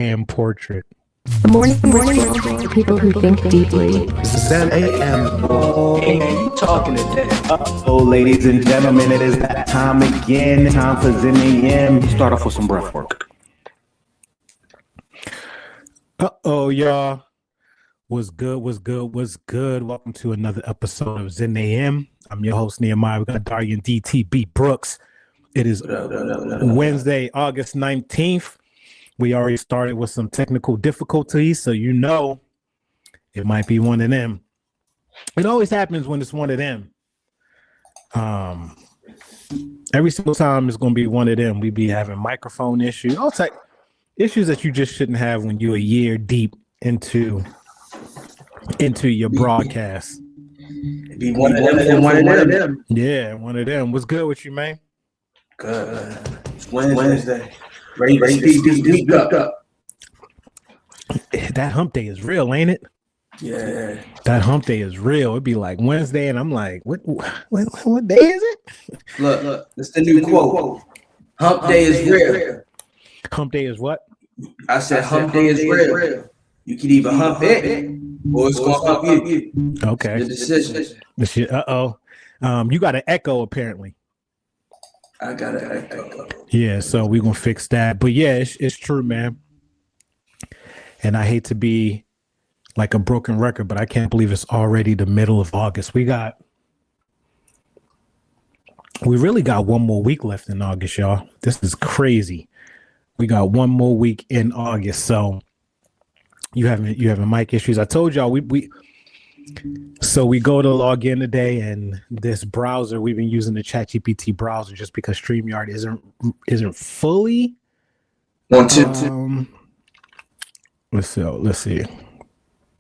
and portrait. The morning ritual for people who think deeply. Zen AM. Ain't talking today. Oh, ladies and gentlemen, it is that time again. Time for Zen AM. Start off with some breath work. Y'all. What's good? Welcome to another episode of Zen AM. I'm your host, Nehemiah. We got Darian DTB Brooks. It is Wednesday, August 19th. We already started with some technical difficulties, so you know it might be one of them. It always happens when it's one of them. Every single time it's going to be one of them. We be having microphone issues, all type issues that you just shouldn't have when you're a year deep into your broadcast. Be one of them. Yeah, one of them. What's good with you, man? Good. It's Wednesday. Ready to speed this week up. That hump day is real, ain't it? Yeah. That hump day is real. It'd be like Wednesday, and I'm like, what day is it? Look, it's the new quote. Hump day is real. Hump day is what? I said hump day is real. You can either hump it or it's gonna hump you. Okay. The decision. You got an echo apparently. I got an echo. Yeah, so we're gonna fix that. But yeah, it's true, man. And I hate to be like a broken record, but I can't believe it's already the middle of August. We really got one more week left in August, y'all. This is crazy. We got one more week in August. So you having mic issues. I told y'all we go to log in today, and this browser, we've been using the ChatGPT browser just because StreamYard isn't fully. Let's see.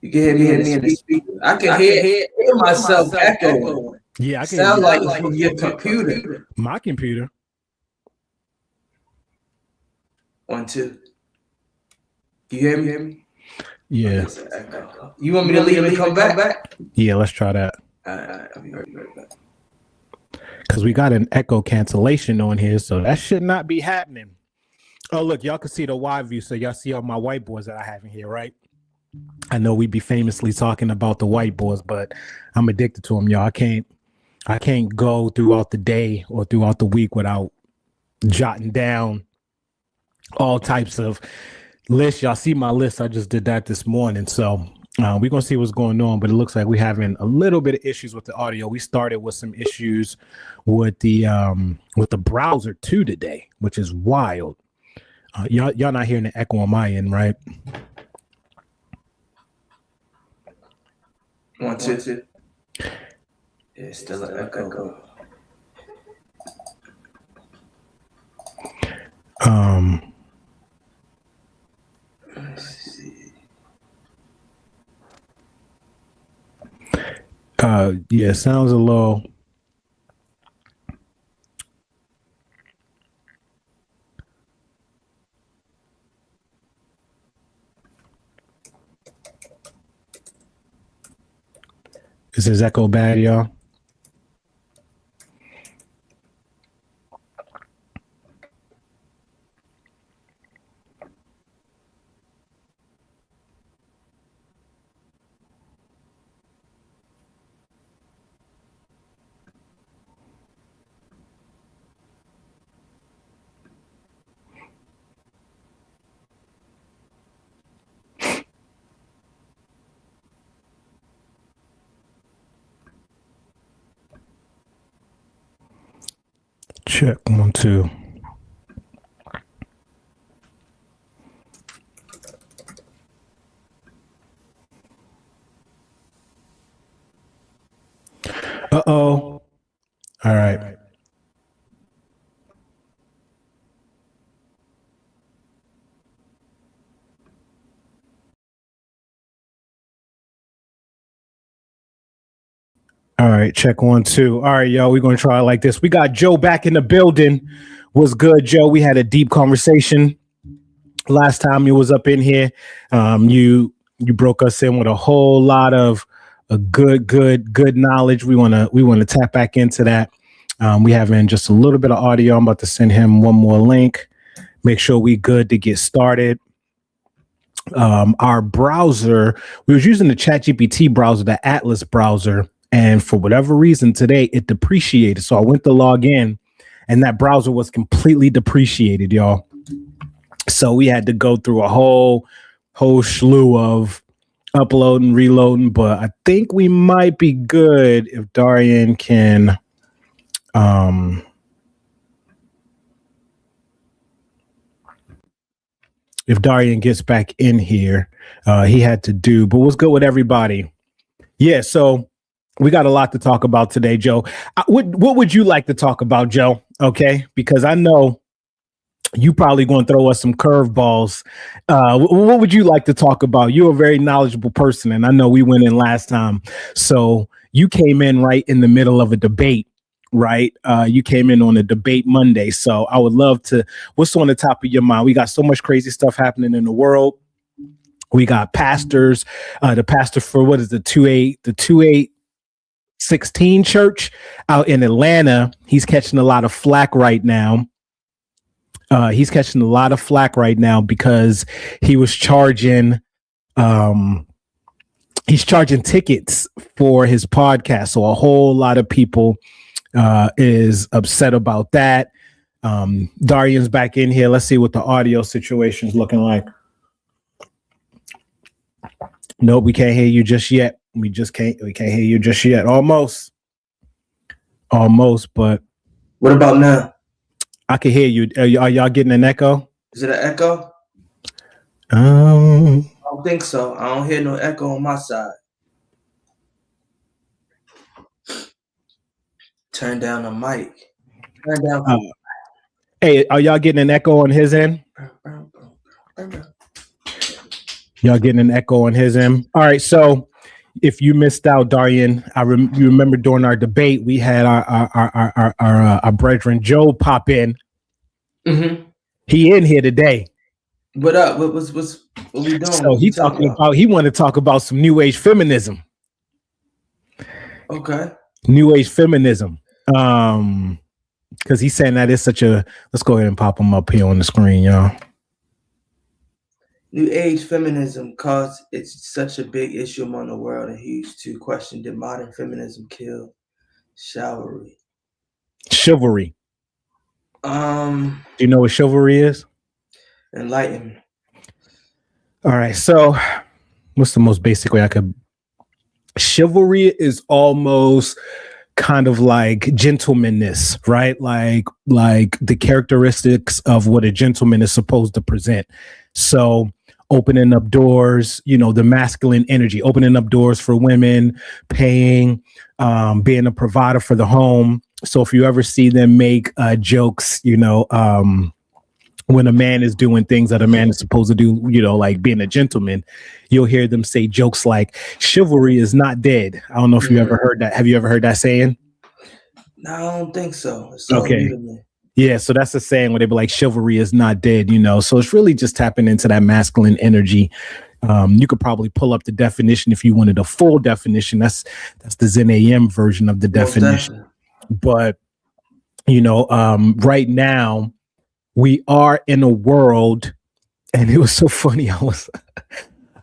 You can hear me in the speaker. I can hear myself echoing. Yeah, I can sound like from your computer. My computer. 1, 2. You hear me? Yeah. You want me to leave and come back? Yeah, let's try that. I'll be right back. Because we got an echo cancellation on here, so that should not be happening. Oh, look, y'all can see the wide view, so y'all see all my whiteboards that I have in here, right? I know we be famously talking about the whiteboards, but I'm addicted to them, y'all. I can't go throughout the day or throughout the week without jotting down all types of lists. Y'all see my list. I just did that this morning. So we're going to see what's going on, but it looks like we're having a little bit of issues with the audio. We started with some issues with the browser too today, which is wild. Y'all not hearing the echo on my end, right? 1, 2. It's still an echo. Let's see. Yeah, sounds a little. Is his echo bad, y'all? Check 1, 2. All right. All right, check 1, 2. All right, y'all, we're going to try it like this. We got Joe back in the building. What's good, Joe? We had a deep conversation last time you was up in here. You broke us in with a whole lot of good knowledge. We want to tap back into that. We have in just a little bit of audio. I'm about to send him one more link. Make sure we good to get started. our browser, we was using the ChatGPT browser, the Atlas browser, and for whatever reason today it depreciated. So I went to log in, and that browser was completely depreciated, y'all. So we had to go through a whole slew of uploading, reloading, but I think we might be good if Darian can if Darian gets back in here. He had to do, but what's good with everybody? Yeah, so we got a lot to talk about today, Joe. What would you like to talk about, Joe? Okay, because I know you probably going to throw us some curveballs. What would you like to talk about? You're a very knowledgeable person, and I know we went in last time. So you came in right in the middle of a debate, right? You came in on a debate Monday. So I would love to, what's on the top of your mind? We got so much crazy stuff happening in the world. We got pastors, the pastor for what is the 2816 church out in Atlanta. He's catching a lot of flack right now. He's catching a lot of flack right now because he was charging, he's charging tickets for his podcast. So a whole lot of people is upset about that. Darian's back in here. Let's see what the audio situation is looking like. Nope, we can't hear you just yet. We can't hear you just yet. Almost, but What about now? I can hear you. Are y'all getting an echo? Is it an echo? I don't think so. I don't hear no echo on my side. Turn down the mic. Turn down. Hey, are y'all getting an echo on his end? Y'all getting an echo on his end? All right. So if you missed out, Darian, you remember during our debate, we had our brethren Joe pop in. Mm-hmm. He in here today. What up? What we doing? So he wanted to talk about some new age feminism. Okay. New age feminism. Because he's saying that it's such a, let's go ahead and pop him up here on the screen, y'all. New age feminism, cause it's such a big issue among the world, and he used to question, did modern feminism kill chivalry? Chivalry. Do you know what chivalry is? Enlighten me. All right. So what's the most basic way I could? Chivalry is almost kind of like gentlemanness, right? Like the characteristics of what a gentleman is supposed to present. So opening up doors, the masculine energy, opening up doors for women, paying, being a provider for the home. So if you ever see them make jokes, when a man is doing things that a man is supposed to do, like being a gentleman, you'll hear them say jokes like chivalry is not dead. I don't know if you ever heard that. Have you ever heard that saying? No, I don't think so. Okay. Yeah, so that's a saying where they be like, chivalry is not dead, So it's really just tapping into that masculine energy. You could probably pull up the definition if you wanted a full definition. That's the Zen AM version of the definition. But, right now we are in a world, and it was so funny.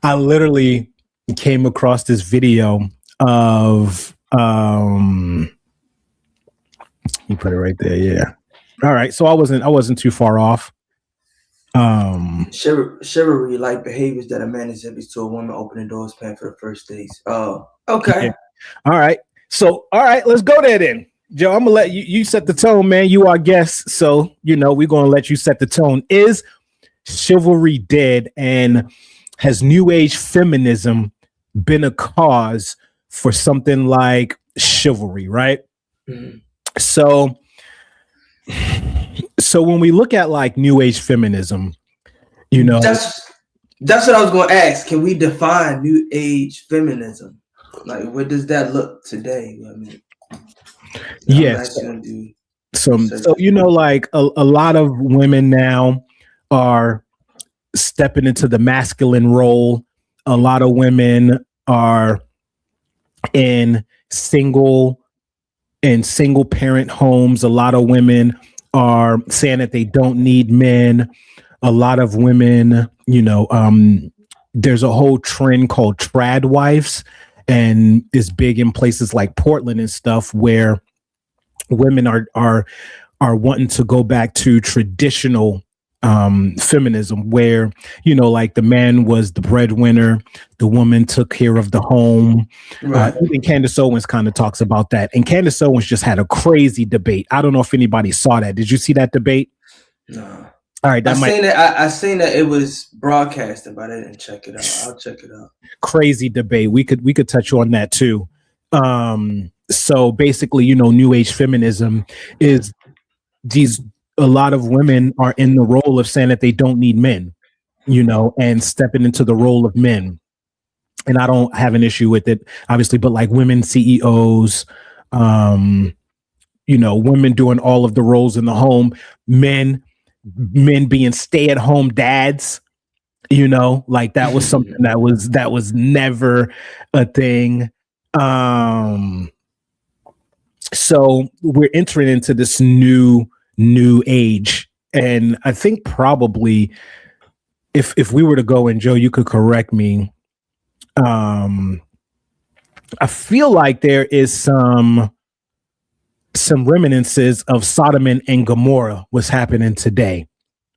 I literally came across this video of, you put it right there. Yeah. All right, so I wasn't too far off. Chivalry, like behaviors that a man exhibits to a woman, opening doors, paying for the first dates. Oh, okay. Yeah. All right. So, let's go there then. Joe, I'm gonna let you set the tone, man. You are guest, so we're gonna let you set the tone. Is chivalry dead, and has new age feminism been a cause for something like chivalry, right? Mm-hmm. So when we look at like new age feminism, that's what I was going to ask. Can we define new age feminism? Like, what does that look today? I mean, yes. So like a lot of women now are stepping into the masculine role. A lot of women are in single parent homes. A lot of women are saying that they don't need men. A lot of women, there's a whole trend called trad wives, and it's big in places like Portland and stuff, where women are wanting to go back to traditional feminism, where, you know, like the man was the breadwinner, the woman took care of the home. Right. Even Candace Owens kind of talks about that, and Candace Owens just had a crazy debate. I don't know if anybody saw that. Did you see that debate? No. All right, I seen that it was broadcasted, but I didn't check it out. I'll check it out. Crazy debate. We could touch on that too. So basically, you know, new age feminism is a lot of women are in the role of saying that they don't need men, you know, and stepping into the role of men. And I don't have an issue with it, obviously, but like women CEOs, you know, women doing all of the roles in the home, men being stay-at-home dads, you know, like that was something that was never a thing. So we're entering into this new age, and I think probably if we were to go, and Joe, you could correct me, I feel like there is some reminiscences of Sodom and Gomorrah was happening today,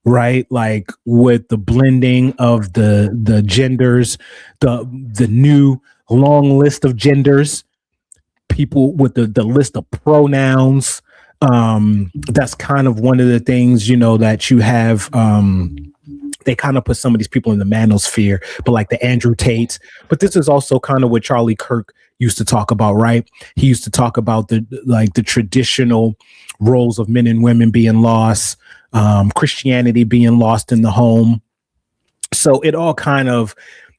right? Like with the blending of the genders, the new long list of genders, people with the list of pronouns. That's kind of one of the things, you know, that you have. They kind of put some of these people in the manosphere, but like the Andrew Tates. But this is also kind of what Charlie Kirk used to talk about, right? He used to talk about the traditional roles of men and women being lost, Christianity being lost in the home. So it all kind of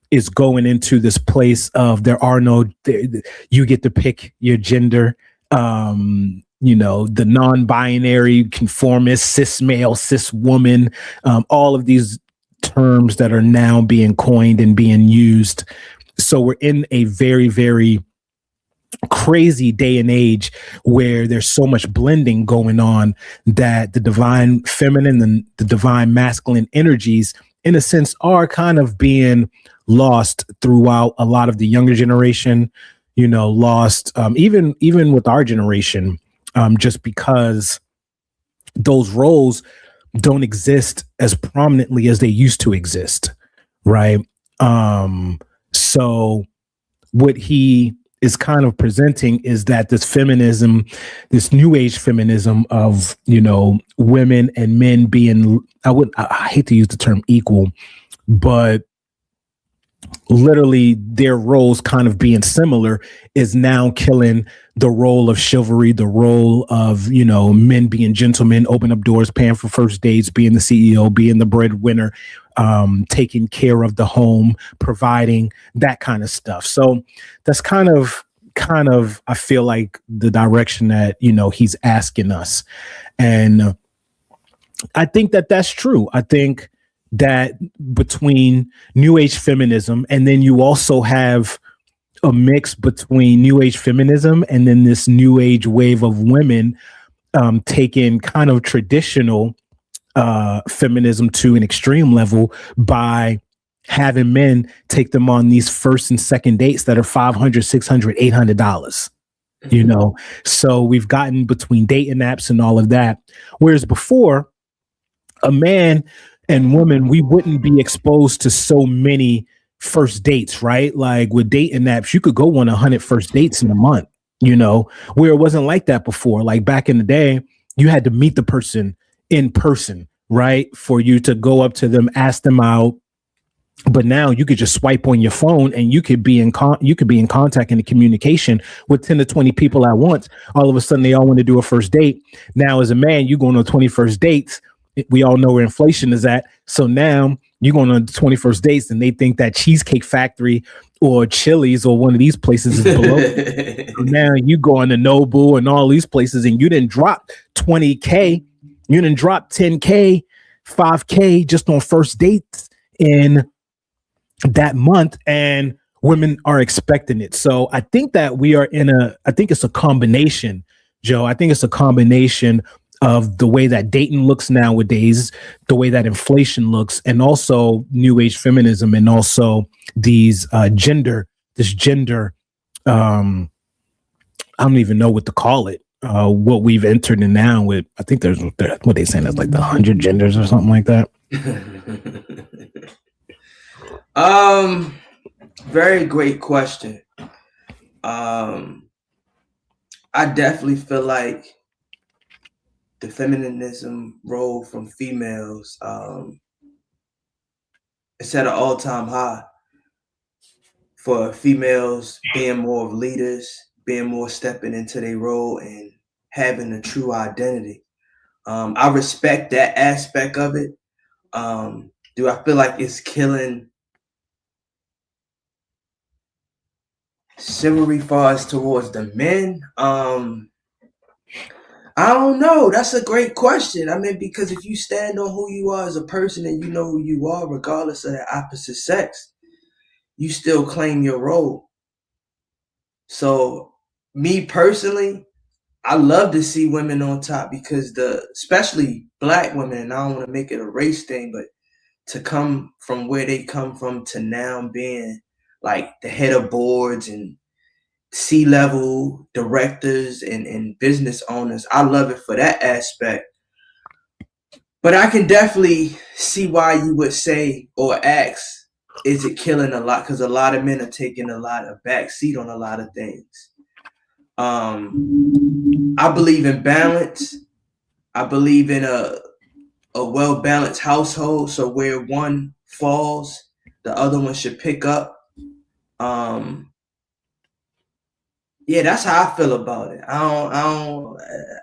is going into this place of you get to pick your gender. You know, the non-binary, conformist, cis male, cis woman, all of these terms that are now being coined and being used. So we're in a very, very crazy day and age where there's so much blending going on that the divine feminine and the divine masculine energies, in a sense, are kind of being lost throughout a lot of the younger generation, you know, lost even with our generation. Just because those roles don't exist as prominently as they used to exist, right? So what he is kind of presenting is that this feminism, this new age feminism of, you know, women and men being, I hate to use the term equal, but literally their roles kind of being similar is now killing the role of chivalry, the role of, you know, men being gentlemen, open up doors, paying for first dates, being the CEO, being the breadwinner, taking care of the home, providing that kind of stuff. So that's kind of, I feel like the direction that, you know, he's asking us. And I think that that's true. I think that between new age feminism, and then you also have a mix between new age feminism and then this new age wave of women taking kind of traditional feminism to an extreme level by having men take them on these first and second dates that are $500, $600, $800. You know, so we've gotten between dating apps and all of that. Whereas before, a man and woman, we wouldn't be exposed to so many first dates, right? Like with dating apps, you could go on 100 first dates in a month, you know, where it wasn't like that before. Like back in the day, you had to meet the person in person, right? For you to go up to them, ask them out. But now you could just swipe on your phone and you could be in contact and in communication with 10 to 20 people at once. All of a sudden, they all want to do a first date. Now, as a man, you going on 21st dates. We all know where inflation is at. So now you're going on 21st dates and they think that Cheesecake Factory or Chili's or one of these places is below. So now you go on to Noble and all these places and you didn't drop 20K. You didn't drop 10K, 5K just on first dates in that month, and women are expecting it. So I think that we are I think it's a combination, Joe. I think it's a combination of the way that dating looks nowadays, the way that inflation looks, and also new age feminism, and also these gender, I don't even know what to call it. What we've entered in now with, I think there's what they saying is like the 100 genders or something like that. Very great question. I definitely feel like the feminism role from females is at an all-time high. For females being more of leaders, being more stepping into their role and having a true identity. I respect that aspect of it. Do I feel like it's killing chivalry far as towards the men? I don't know. That's a great question. I mean, because if you stand on who you are as a person and you know who you are, regardless of the opposite sex, you still claim your role. So me personally, I love to see women on top because especially black women, and I don't want to make it a race thing, but to come from where they come from to now being like the head of boards and C-level directors and business owners, I love it for that aspect. But I can definitely see why you would say or ask, is it killing a lot? Because a lot of men are taking a lot of backseat on a lot of things. I believe in balance. I believe in a well-balanced household. So where one falls, the other one should pick up. Yeah, that's how I feel about it. I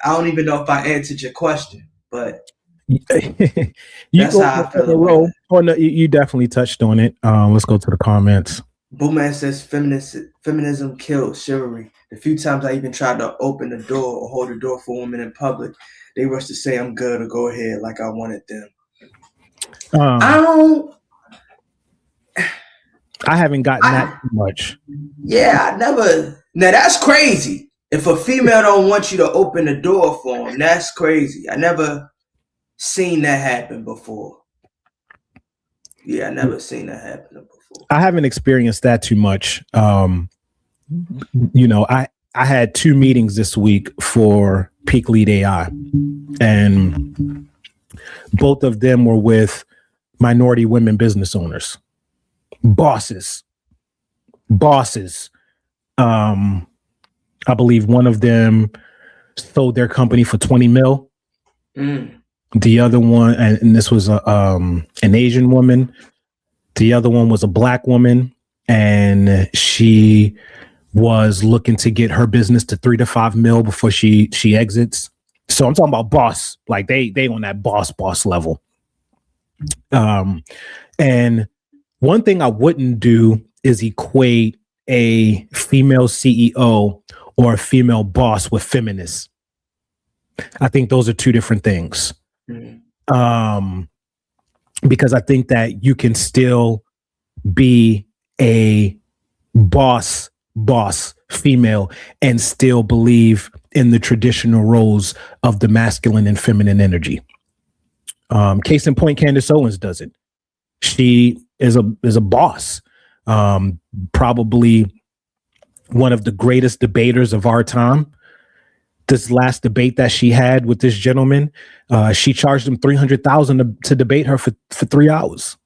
don't even know if I answered your question, but that's how I feel about it. Oh, no, you definitely touched on it. Let's go to the comments. Booman says feminism kills chivalry. The few times I even tried to open the door or hold the door for women in public, they rush to say I'm good or go ahead like I wanted them. I haven't gotten that too much. Yeah, I never. Now that's crazy. If a female don't want you to open the door for them, that's crazy. I never seen that happen before. Yeah, I never seen that happen before. I haven't experienced that too much. I had 2 meetings this week for Peak Lead AI, and both of them were with minority women business owners. Bosses. I believe one of them sold their company for 20 mil. The other one, and this was an Asian woman. The other one was a black woman, and she was looking to get her business to 3 to 5 mil before she exits. So I'm talking about boss, like they on that boss level. And one thing I wouldn't do is equate a female CEO or a female boss with feminists. I think those are 2 different things. Because I think that you can still be a boss female and still believe in the traditional roles of the masculine and feminine energy. Case in point, Candace Owens does it. She is a boss, probably one of the greatest debaters of our time. This last debate that she had with this gentleman, she charged him $300,000 to debate her for 3 hours,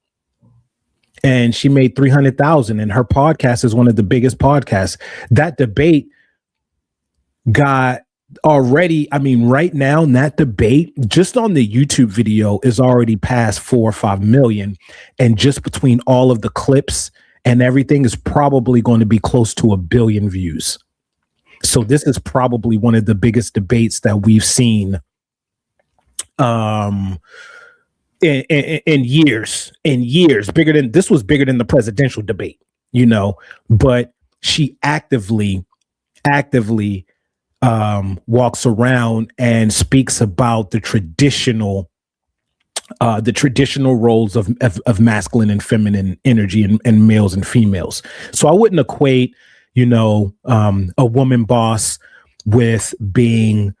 and she made $300,000. And her podcast is one of the biggest podcasts. That debate got already. I mean, right now, that debate just on the YouTube video is already past 4 or 5 million, and just between all of the clips and everything is probably going to be close to 1 billion views. So this is probably one of the biggest debates that we've seen in years. Bigger than the presidential debate, but she actively walks around and speaks about the traditional roles of masculine and feminine energy and males and females. So I wouldn't equate, a woman boss with being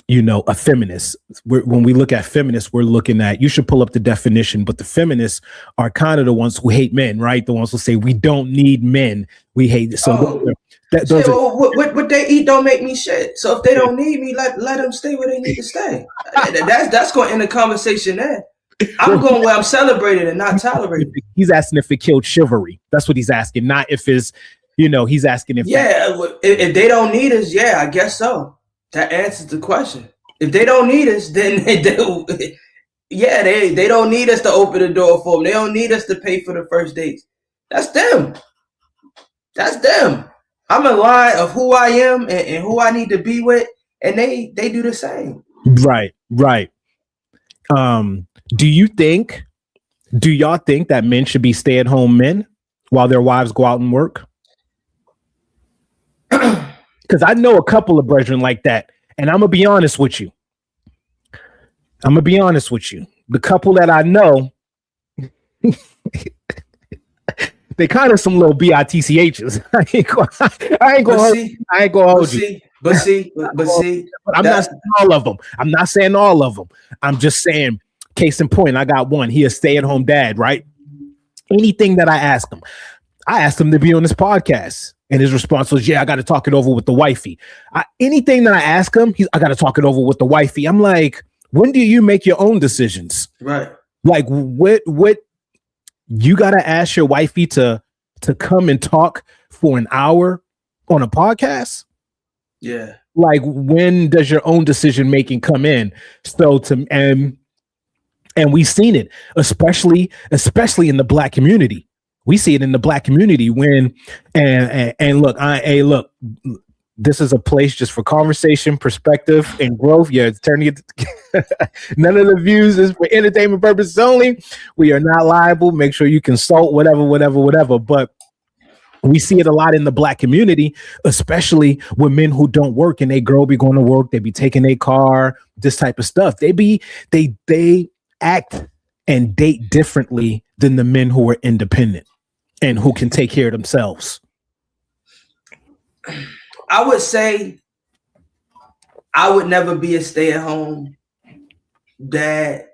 a feminist. When we look at feminists, we're looking at, you should pull up the definition, but the feminists are kind of the ones who hate men, right? The ones who say we don't need men, we hate. So what they eat don't make me shit. So if they don't need me, let them stay where they need to stay. That's going to end the conversation there. I'm going where I'm celebrated and not tolerated. He's asking if it killed chivalry. That's what he's asking, not if it's, he's asking if. Yeah, if they don't need us, yeah, I guess so. That answers the question. If they don't need us, then they don't need us to open the door for them. They don't need us to pay for the first dates. That's them. That's them. I'm a line of who I am and who I need to be with, and they do the same. Right. Do y'all think that men should be stay-at-home men while their wives go out and work? Because I know a couple of brethren like that, and I'm gonna be honest with you. The couple that I know, they kind of some little bitchs. I ain't gonna hold you. But see, I'm not saying all of them. I'm just saying, case in point, I got one. He a stay-at-home dad, right? Anything that I asked him to be on this podcast. And his response was, yeah, I got to talk it over with the wifey. Anything that I ask him, I got to talk it over with the wifey. I'm like, when do you make your own decisions? Right. Like, what you got to ask your wifey to come and talk for an hour on a podcast? Yeah. Like, when does your own decision making come in? So and we've seen it, especially in the Black community. We see it in the Black community when, and look, this is a place just for conversation, perspective, and growth. Yeah, it's turning it. None of the views is for entertainment purposes only. We are not liable. Make sure you consult, whatever. But we see it a lot in the Black community, especially with men who don't work and they girl be going to work. They be taking a car, this type of stuff. They act and date differently than the men who are independent and who can take care of themselves. I would say I would never be a stay-at-home dad,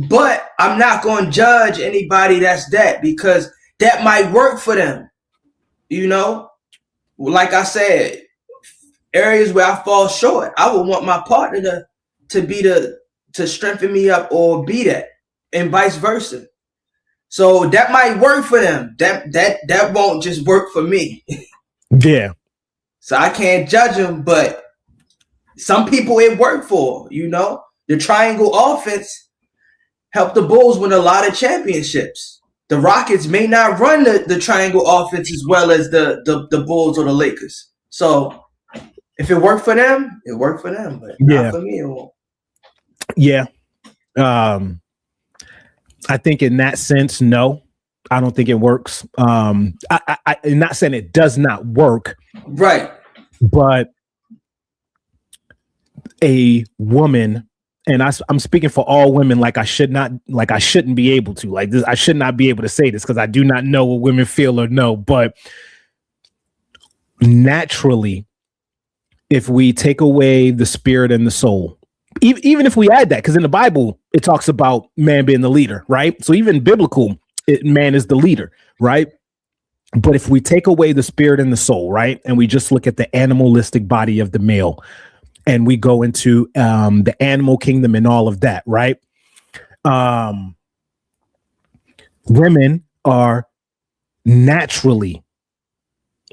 but I'm not going to judge anybody that's that, because that might work for them. Like I said, areas where I fall short, I would want my partner to strengthen me up or be that, and vice versa. So that might work for them. That won't just work for me. Yeah. So I can't judge them, but some people it worked for. The triangle offense helped the Bulls win a lot of championships. The Rockets may not run the triangle offense as well as the Bulls or the Lakers. So if it worked for them, it worked for them. But not for me, it won't. Yeah. I think in that sense, no, I don't think it works. I'm not saying it does not work. Right. But a woman, and I'm speaking for all women, I shouldn't be able to, like this. I should not be able to say this because I do not know what women feel or know, but naturally, if we take away the spirit and the soul, even if we add that, because in the Bible, it talks about man being the leader, right? So even biblical, man is the leader, right? But if we take away the spirit and the soul, right, and we just look at the animalistic body of the male, and we go into the animal kingdom and all of that, right? Women are naturally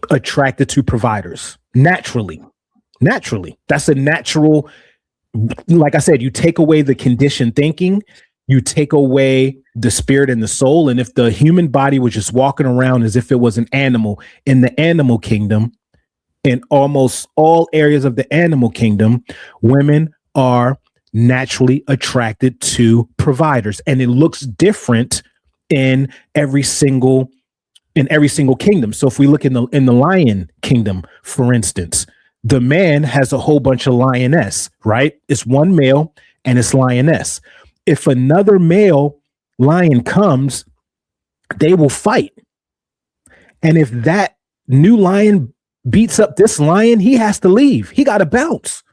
attracted to providers. Naturally. That's a natural. Like I said, you take away the conditioned thinking, you take away the spirit and the soul. And if the human body was just walking around as if it was an animal in the animal kingdom, in almost all areas of the animal kingdom, women are naturally attracted to providers. And it looks different in every single kingdom. So if we look in the lion kingdom, for instance, the man has a whole bunch of lioness, right? It's one male and it's lioness. If another male lion comes, they will fight. And if that new lion beats up this lion, he has to leave. He got to bounce.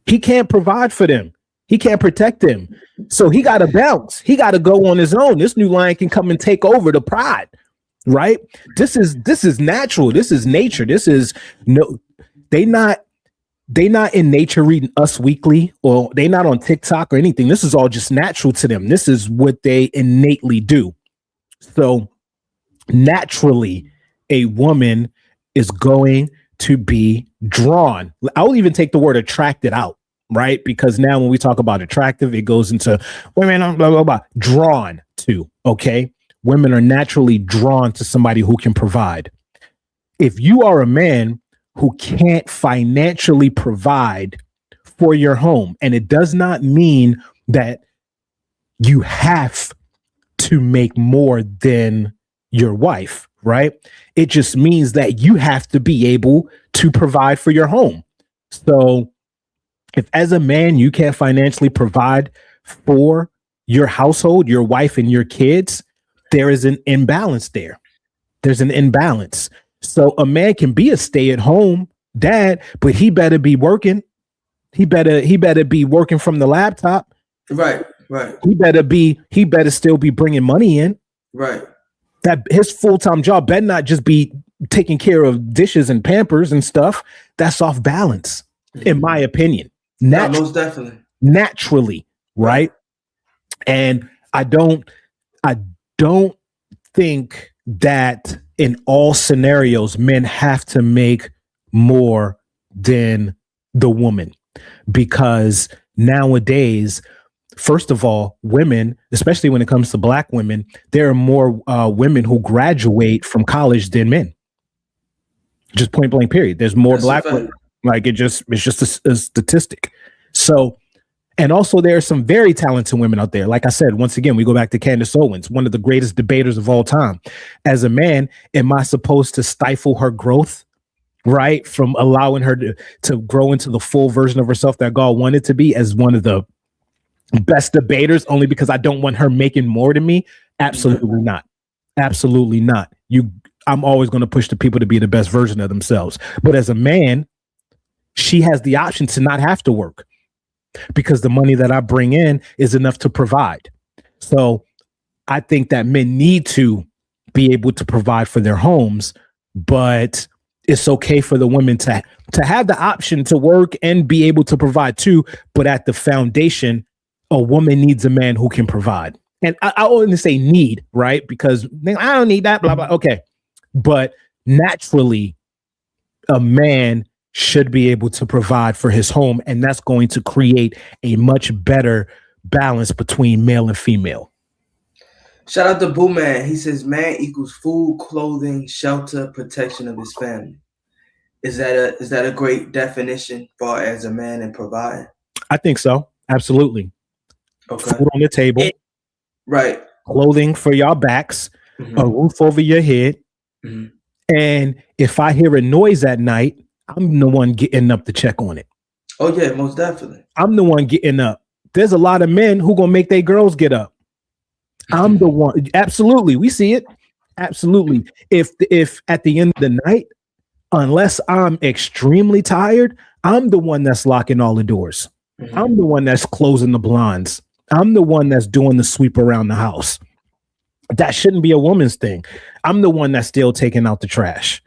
He can't provide for them. He can't protect them. So he got to bounce. He got to go on his own. This new lion can come and take over the pride, right? This is natural. This is nature. This is no, they not in nature reading Us Weekly, or they not on TikTok or anything. This is all just natural to them. This is what they innately do. So naturally, a woman is going to be drawn. I'll even take the word attracted out, right? Because now when we talk about attractive, it goes into women, blah, blah, blah, drawn to, okay? Women are naturally drawn to somebody who can provide. If you are a man who can't financially provide for your home, and it does not mean that you have to make more than your wife, right? It just means that you have to be able to provide for your home. So if as a man, you can't financially provide for your household, your wife and your kids, there is an imbalance there. There's an imbalance. So a man can be a stay-at-home dad, but he better be working. He better be working from the laptop. Right. He better still be bringing money in. Right. That his full-time job better not just be taking care of dishes and Pampers and stuff. That's off balance, in my opinion. Most definitely. Naturally, right? And I don't think that in all scenarios men have to make more than the woman, because nowadays, first of all, women, especially when it comes to Black women, there are more women who graduate from college than men. Just point blank period. There's more Black women. Like it's just a statistic. So, and also there are some very talented women out there. Like I said, once again, we go back to Candace Owens, one of the greatest debaters of all time. As a man, am I supposed to stifle her growth, right? From allowing her to grow into the full version of herself that God wanted to be as one of the best debaters, only because I don't want her making more than me? Absolutely not. Absolutely not. I'm always going to push the people to be the best version of themselves. But as a man, she has the option to not have to work, because the money that I bring in is enough to provide. So I think that men need to be able to provide for their homes, but it's okay for the women to have the option to work and be able to provide too. But at the foundation, a woman needs a man who can provide. And I only say need, right? Because I don't need that, blah, blah. Okay. But naturally, a man should be able to provide for his home, and that's going to create a much better balance between male and female. Shout out to Boo Man. He says man equals food, clothing, shelter, protection of his family. Is that a great definition far as a man and provide? I think so. Absolutely. Okay. Food on the table. Right. Clothing for your backs, a roof over your head. Mm-hmm. And if I hear a noise at night, I'm the one getting up to check on it. Oh yeah, most definitely. I'm the one getting up. There's a lot of men who gonna make their girls get up. I'm the one. Absolutely. We see it. Absolutely. If at the end of the night, unless I'm extremely tired, I'm the one that's locking all the doors. Mm-hmm. I'm the one that's closing the blinds. I'm the one that's doing the sweep around the house. That shouldn't be a woman's thing. I'm the one that's still taking out the trash.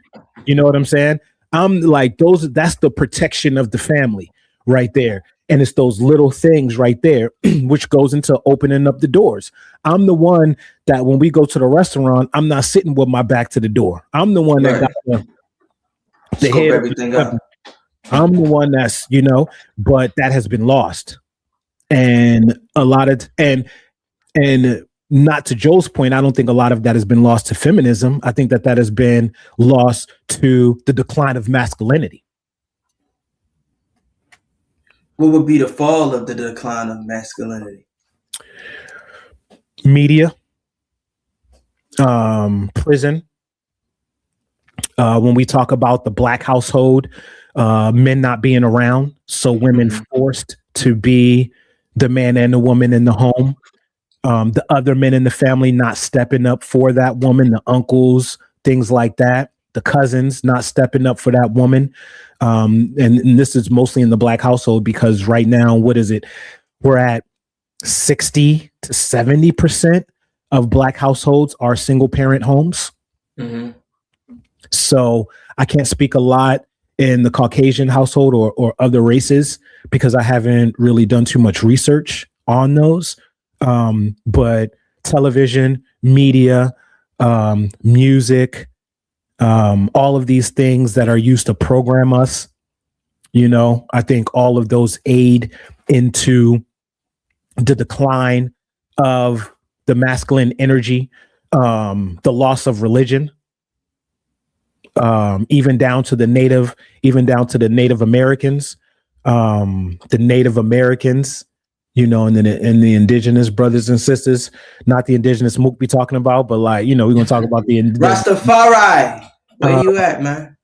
You know what I'm saying? I'm like that's the protection of the family right there. And it's those little things right there, which goes into opening up the doors. I'm the one that when we go to the restaurant, I'm not sitting with my back to the door. I'm the one that got the head everything up. I'm the one that's, but that has been lost. And a lot of, and not to Joel's point, I don't think a lot of that has been lost to feminism. I think that has been lost to the decline of masculinity. What would be the fall of the decline of masculinity? Media, prison. When we talk about the Black household, men not being around, so women forced to be the man and the woman in the home. The other men in the family not stepping up for that woman, the uncles, things like that. the cousins not stepping up for that woman. And this is mostly in the Black household because right now, what is it? We're at 60 to 70% of Black households are single parent homes. Mm-hmm. So I can't speak a lot in the Caucasian household or other races because I haven't really done too much research on those. But television, media, music, all of these things that are used to program us, I think all of those aid into the decline of the masculine energy, the loss of religion, even down to the Native Americans, and the indigenous brothers and sisters, not the indigenous Mook be talking about, but we're going to talk about the Rastafari. Where you at, man?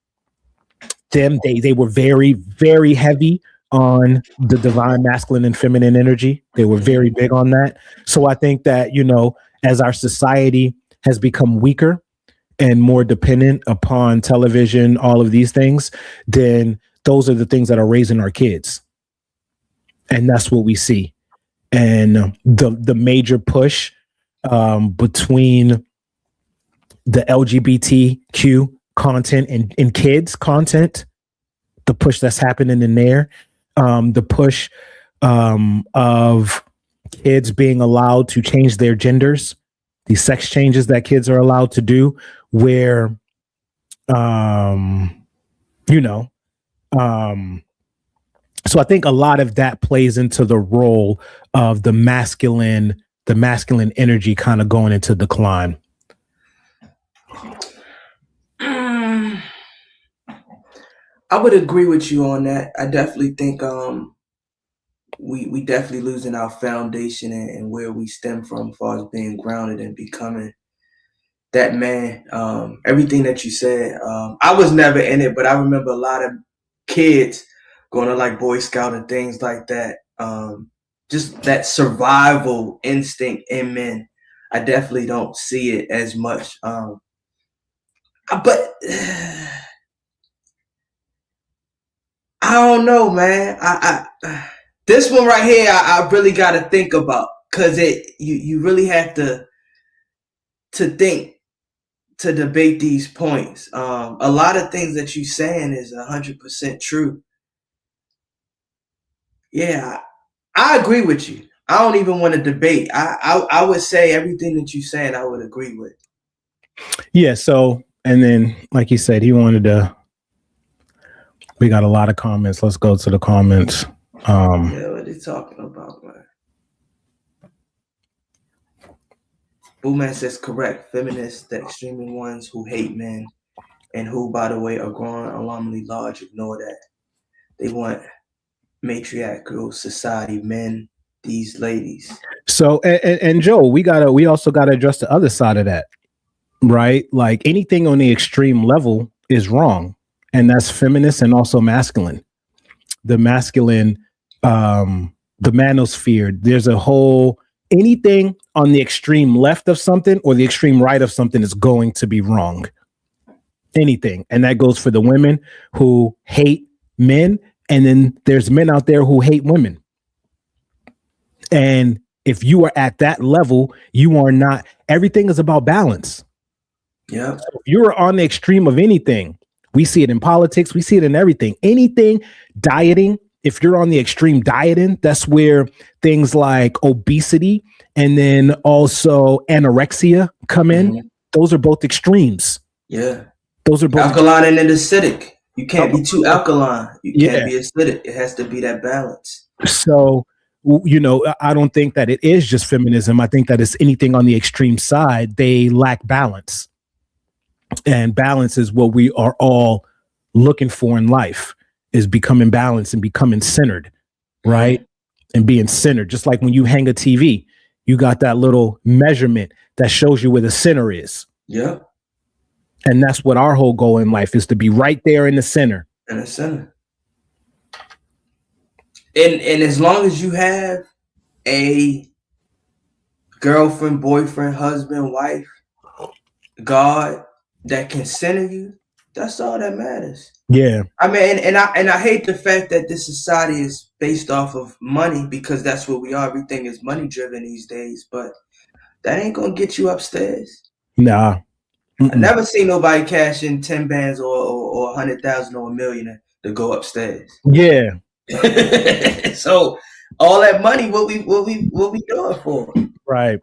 Them, they were very, very heavy on the divine masculine and feminine energy. They were very big on that. So I think that, as our society has become weaker and more dependent upon television, all of these things, then those are the things that are raising our kids. And that's what we see. And the major push between the LGBTQ content and kids content, the push that's happening in there, the push of kids being allowed to change their genders, these sex changes that kids are allowed to do, where, so I think a lot of that plays into the role of the masculine energy kind of going into decline. I would agree with you on that. I definitely think we definitely losing our foundation and where we stem from as far as being grounded and becoming that man. Everything that you said, I was never in it, but I remember a lot of kids going to like Boy Scout and things like that. Just that survival instinct in men. I definitely don't see it as much. But I don't know, man. I this one right here, I really got to think about, because you really have to think to debate these points. A lot of things that you're saying is 100% true. Yeah, I agree with you. I don't even want to debate. I would say everything that you're saying, I would agree with. Yeah. So, and then, like you said, we got a lot of comments. Let's go to the comments. Yeah, what are they talking about, man? Booman says correct. Feminists, the extreme ones who hate men and who, by the way, are growing alarmingly large, ignore that. They want matriarchal society, men, these ladies. So, and Joe, we also gotta address the other side of that, right? Like anything on the extreme level is wrong, and that's feminist and also masculine. The masculine, the manosphere. There's a whole anything on the extreme left of something or the extreme right of something is going to be wrong. Anything, and that goes for the women who hate men. And then there's men out there who hate women. And if you are at that level, you are not, everything is about balance. Yeah. So if you're on the extreme of anything, we see it in politics, we see it in everything. Anything, dieting, if you're on the extreme dieting, that's where things like obesity and then also anorexia come in. Mm-hmm. Those are both extremes. Yeah. Those are both alkaline and acidic. You can't be too alkaline. You can't be acidic. It has to be that balance. So, I don't think that it is just feminism. I think that it's anything on the extreme side. They lack balance. And balance is what we are all looking for in life, is becoming balanced and becoming centered, right? And being centered. Just like when you hang a TV, you got that little measurement that shows you where the center is. Yeah. And that's what our whole goal in life is, to be right there in the center. In the center. And as long as you have a girlfriend, boyfriend, husband, wife, God that can center you, That's all that matters. Yeah. I mean, and I hate the fact that this society is based off of money, because that's what we are. Everything is money driven these days, but that ain't gonna get you upstairs. Nah. I never seen nobody cash in 10 bands or 100,000 or $1 million to go upstairs. Yeah. So all that money, what we doing for? Right.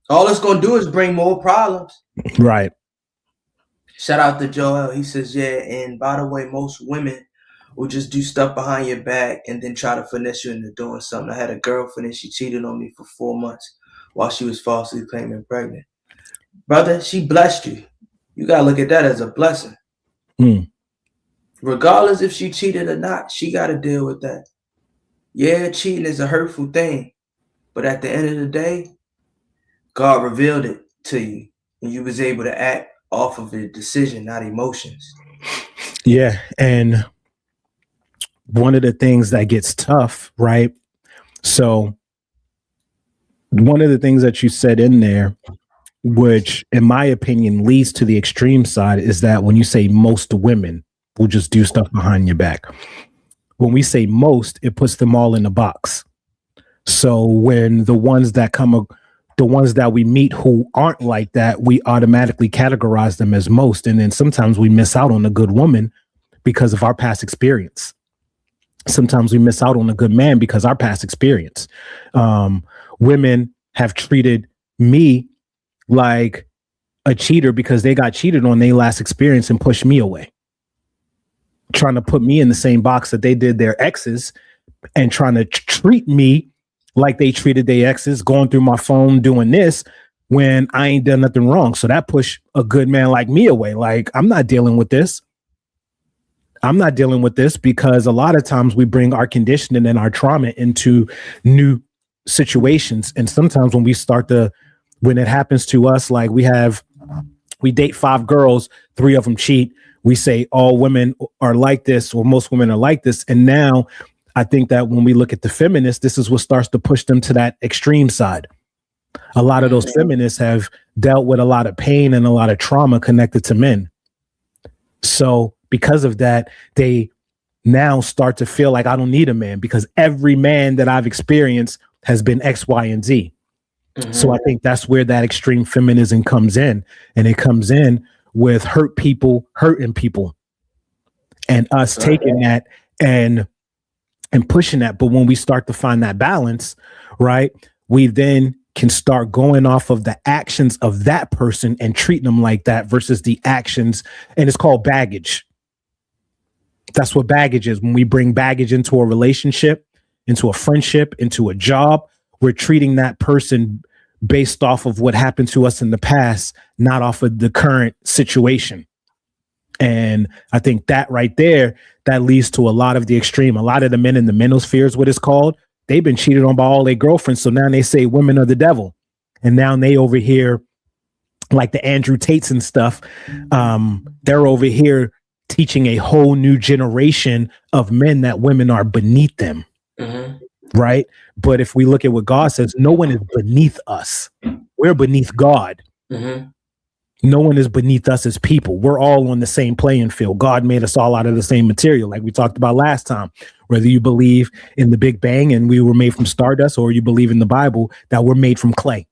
All it's gonna do is bring more problems. Right. Shout out to Joel. He says, yeah, and by the way, most women will just do stuff behind your back and then try to finesse you into doing something. I had a girlfriend and she cheated on me for 4 months while she was falsely claiming pregnant. Brother, she blessed you. You gotta look at that as a blessing. Regardless if she cheated or not, she gotta deal with that. Yeah, cheating is a hurtful thing, but at the end of the day, God revealed it to you and you was able to act off of a decision, not emotions. Yeah. And one of the things that gets tough, right? So one of the things that you said in there, which in my opinion leads to the extreme side, is that when you say most women will just do stuff behind your back. When we say most, it puts them all in a box. So when the ones that we meet who aren't like that, we automatically categorize them as most. And then sometimes we miss out on a good woman because of our past experience. Sometimes we miss out on a good man because our past experience. Women have treated me like a cheater because they got cheated on their last experience and pushed me away, trying to put me in the same box that they did their exes and trying to treat me like they treated their exes, going through my phone, doing this when I ain't done nothing wrong. So that pushed a good man like me away. Like, I'm not dealing with this. I'm not dealing with this, because a lot of times we bring our conditioning and our trauma into new situations. And sometimes when it happens to us, like we date 5 girls, 3 of them cheat. We say all women are like this, or most women are like this. And now I think that when we look at the feminists, this is what starts to push them to that extreme side. A lot of those feminists have dealt with a lot of pain and a lot of trauma connected to men. So because of that, they now start to feel like I don't need a man because every man that I've experienced has been X, Y, and Z. Mm-hmm. So I think that's where that extreme feminism comes in. And it comes in with hurt people hurting people, and us taking that and pushing that. But when we start to find that balance, right, we then can start going off of the actions of that person and treating them like that versus the actions. And it's called baggage. That's what baggage is. When we bring baggage into a relationship, into a friendship, into a job, we're treating that person based off of what happened to us in the past, not off of the current situation. And I think that right there, that leads to a lot of the extreme. A lot of the men in the manosphere is what it's called. They've been cheated on by all their girlfriends. So now they say women are the devil. And now they over here, like the Andrew Tates and stuff, they're over here teaching a whole new generation of men that women are beneath them. Mm-hmm. Right. But if we look at what God says, no one is beneath us. We're beneath God. Mm-hmm. No one is beneath us as people. We're all on the same playing field. God made us all out of the same material, like we talked about last time. Whether you believe in the Big Bang and we were made from stardust, or you believe in the Bible that we're made from clay.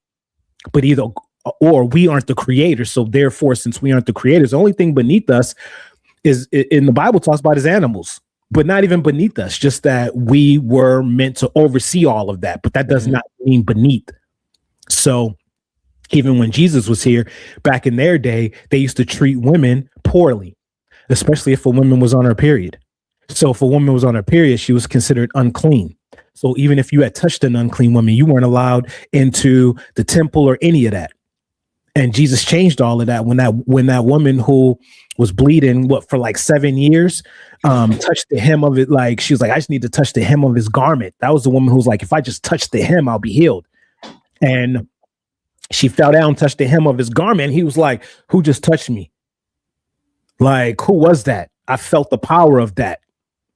But either or, we aren't the creators. So therefore, since we aren't the creators, the only thing beneath us is, in the Bible talks about, is animals. But not even beneath us, just that we were meant to oversee all of that. But that does not mean beneath. So even when Jesus was here back in their day, they used to treat women poorly, especially if a woman was on her period. So if a woman was on her period, she was considered unclean. So even if you had touched an unclean woman, you weren't allowed into the temple or any of that. And Jesus changed all of that when that woman who was bleeding for like 7 years touched the hem of it. Like, she was like, I just need to touch the hem of his garment. That was the woman who was like, if I just touch the hem, I'll be healed. And she fell down, touched the hem of his garment. He was like, who just touched me? Like, who was that? I felt the power of that.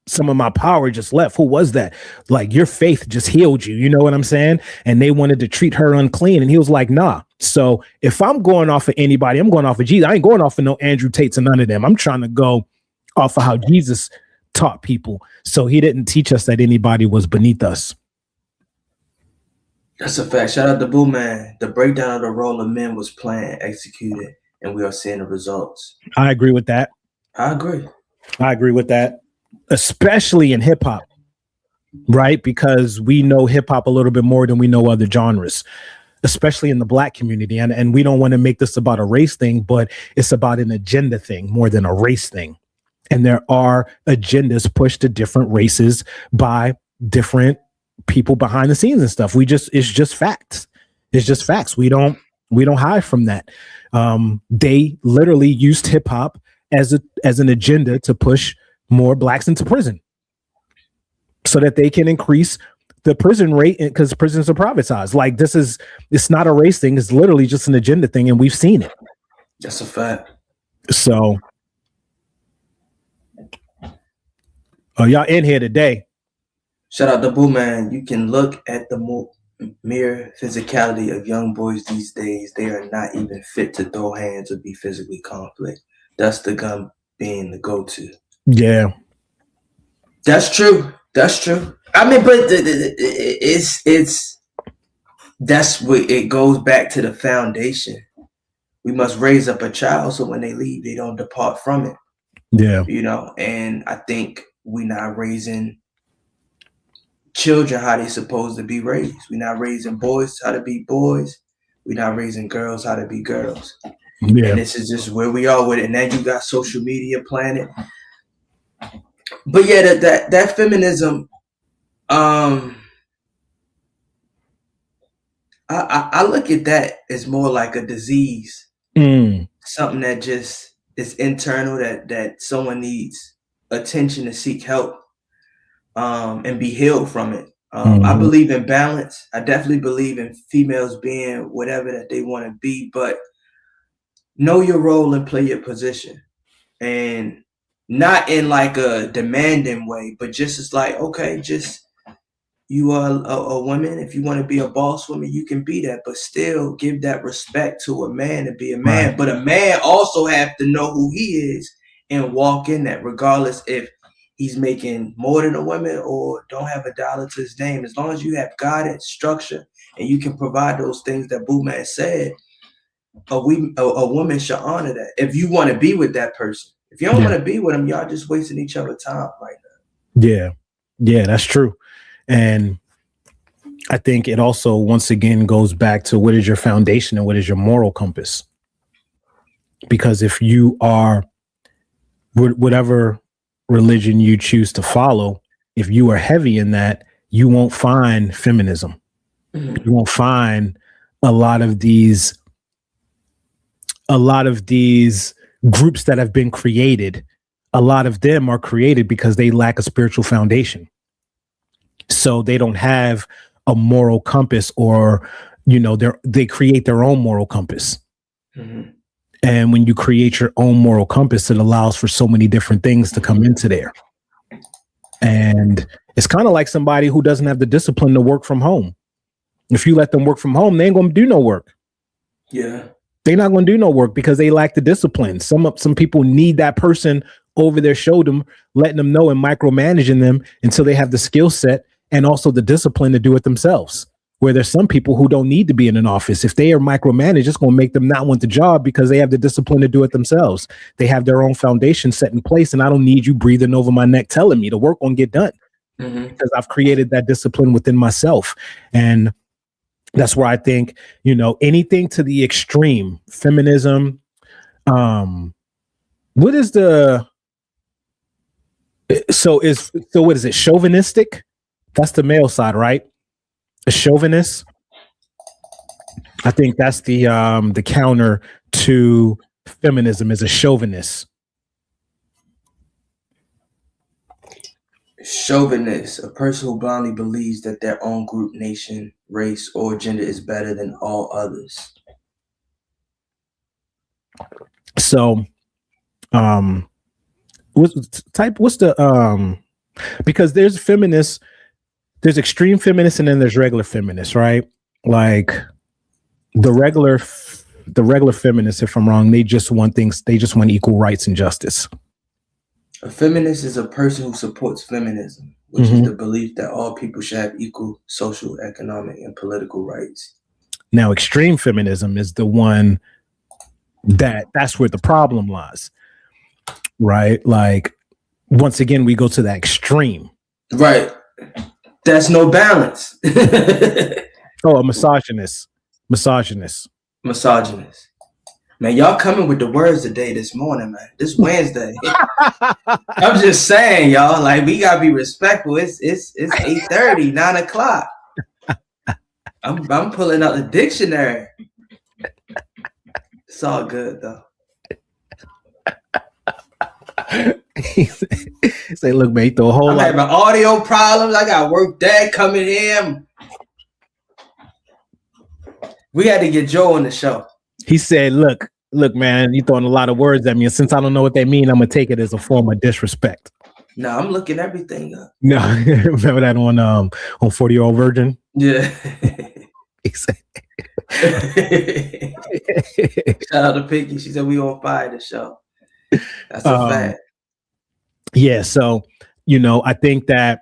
Some of my power just left. Who was that? Like, your faith just healed you. You know what I'm saying? And they wanted to treat her unclean. And he was like, nah. So if I'm going off of anybody, I'm going off of Jesus. I ain't going off of no Andrew Tates and none of them. I'm trying to go off of how Jesus taught people. So he didn't teach us that anybody was beneath us. That's a fact. Shout out to Boo Man. The breakdown of the role of men was planned, executed, and we are seeing the results. I agree with that. I agree. I agree with that, especially in hip hop, right? Because we know hip hop a little bit more than we know other genres, especially in the Black community. And we don't want to make this about a race thing, but it's about an agenda thing more than a race thing. And there are agendas pushed to different races by different people behind the scenes and stuff. It's just facts. It's just facts. We don't hide from that. They literally used hip hop as an agenda to push more Blacks into prison so that they can increase the prison rate, because prisons are privatized. Like, it's not a race thing. It's literally just an agenda thing. And we've seen it. That's a fact. So, y'all in here today. Shout out to Boo Man. You can look at the mere physicality of young boys these days. They are not even fit to throw hands or be physically conflict. That's the gun being the go-to. Yeah. That's true. That's true. I mean, but it's that's what it goes back to the foundation. We must raise up a child so when they leave, they don't depart from it. Yeah. You know, and I think we're not raising children how they're supposed to be raised. We're not raising boys how to be boys. We're not raising girls how to be girls. Yeah. And this is just where we are with it. And then you got social media playing it. But yeah, that feminism, I look at that as more like a disease, something that just is internal, that someone needs attention to seek help, and be healed from it. I believe in balance. I definitely believe in females being whatever that they want to be, but know your role and play your position, and not in like a demanding way, but just as like, okay, just you are a woman. If you want to be a boss woman, you can be that, but still give that respect to a man to be a man. Right. But a man also have to know who he is and walk in that, regardless if he's making more than a woman or don't have a dollar to his name. As long as you have guidance, structure, and you can provide those things that Boo Man said, a woman should honor that. If you want to be with that person, if you don't want to be with them, y'all just wasting each other's time right now. Yeah, that's true. And I think it also, once again, goes back to what is your foundation and what is your moral compass? Because if you are, whatever religion you choose to follow, if you are heavy in that, you won't find feminism. You won't find a lot of these groups that have been created. A lot of them are created because they lack a spiritual foundation. So they don't have a moral compass, or, they create their own moral compass. Mm-hmm. And when you create your own moral compass, it allows for so many different things to come into there. And it's kind of like somebody who doesn't have the discipline to work from home. If you let them work from home, they ain't going to do no work. Yeah. They're not going to do no work because they lack the discipline. Some people need that person over their shoulder, letting them know and micromanaging them until they have the skill set and also the discipline to do it themselves. Where there's some people who don't need to be in an office. If they are micromanaged, it's going to make them not want the job because they have the discipline to do it themselves. They have their own foundation set in place, and I don't need you breathing over my neck telling me the work won't get done because I've created that discipline within myself. And that's where I think, anything to the extreme, feminism, what is what is it? Chauvinistic? That's the male side, right? A chauvinist. I think that's the counter to feminism is a chauvinist. Chauvinist, a person who blindly believes that their own group, nation, race, or gender is better than all others. So, because there's feminists, there's extreme feminists, and then there's regular feminists, right? Like, the regular feminists, if I'm wrong, they just want equal rights and justice. A feminist is a person who supports feminism, which is the belief that all people should have equal social, economic, and political rights. Now, extreme feminism is the one that's where the problem lies, right? Like, once again, we go to that extreme. Right. That's no balance. Oh, a misogynist. Man, y'all coming with the words today, this morning, man. This Wednesday. I'm just saying, y'all, like, we gotta be respectful. It's 8:30, 9 o'clock. I'm pulling out the dictionary. It's all good though. Say, look, man, you throw a whole I'm lot. having audio problems. I got work dad coming in. We had to get Joe on the show. He said, look, man, you throwing a lot of words at me. And since I don't know what they mean, I'm going to take it as a form of disrespect. No, I'm looking everything up. No, remember that on 40-Year-Old Virgin? Yeah. He said, shout out to Pinky. She said we on fire the show. That's a fact. Yeah, so, I think that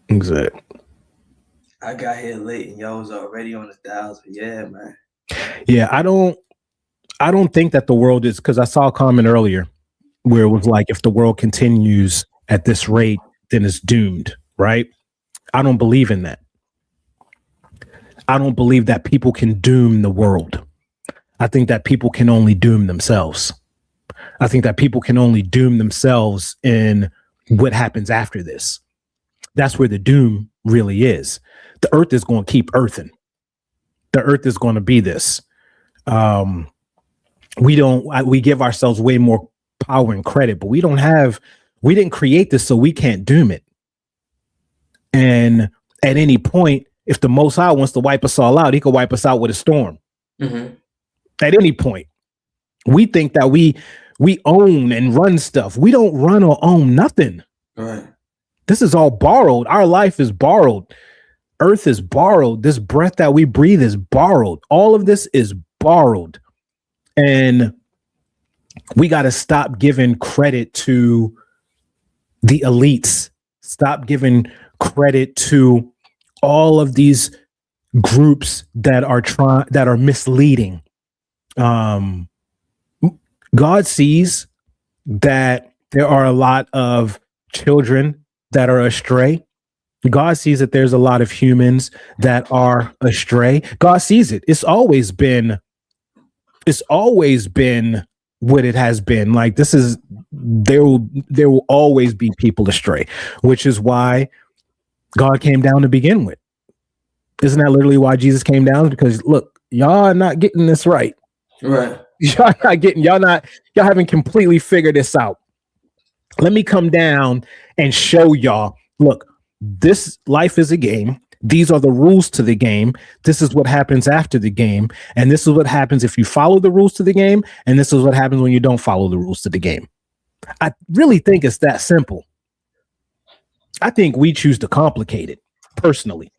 exactly. I got here late and y'all was already on 1,000. Yeah, man. Yeah, I don't think that the world is, because I saw a comment earlier where it was like, if the world continues at this rate, then it's doomed, right? I don't believe in that. I don't believe that people can doom the world. I think that people can only doom themselves. I think that people can only doom themselves in what happens after this. That's where the doom really is. The earth is going to keep earthing. The earth is going to be this. We give ourselves way more power and credit, but we didn't create this, so we can't doom it. And at any point, if the Most High wants to wipe us all out, he could wipe us out with a storm. Mm-hmm. At any point. We think that we own and run stuff. We don't run or own nothing. Right. This is all borrowed. Our life is borrowed. Earth is borrowed. This breath that we breathe is borrowed. All of this is borrowed. And we got to stop giving credit to the elites. Stop giving credit to all of these groups that are misleading. God sees that there are a lot of children that are astray. God sees that there's a lot of humans that are astray. God sees it. It's always been what it has been. Like, there will always be people astray, which is why God came down to begin with. Isn't that literally why Jesus came down? Because look, y'all are not getting this right. Right. Y'all haven't completely figured this out. Let me come down and show y'all, look, this life is a game. These are the rules to the game. This is what happens after the game. And this is what happens if you follow the rules to the game. And this is what happens when you don't follow the rules to the game. I really think it's that simple. I think we choose to complicate it, personally.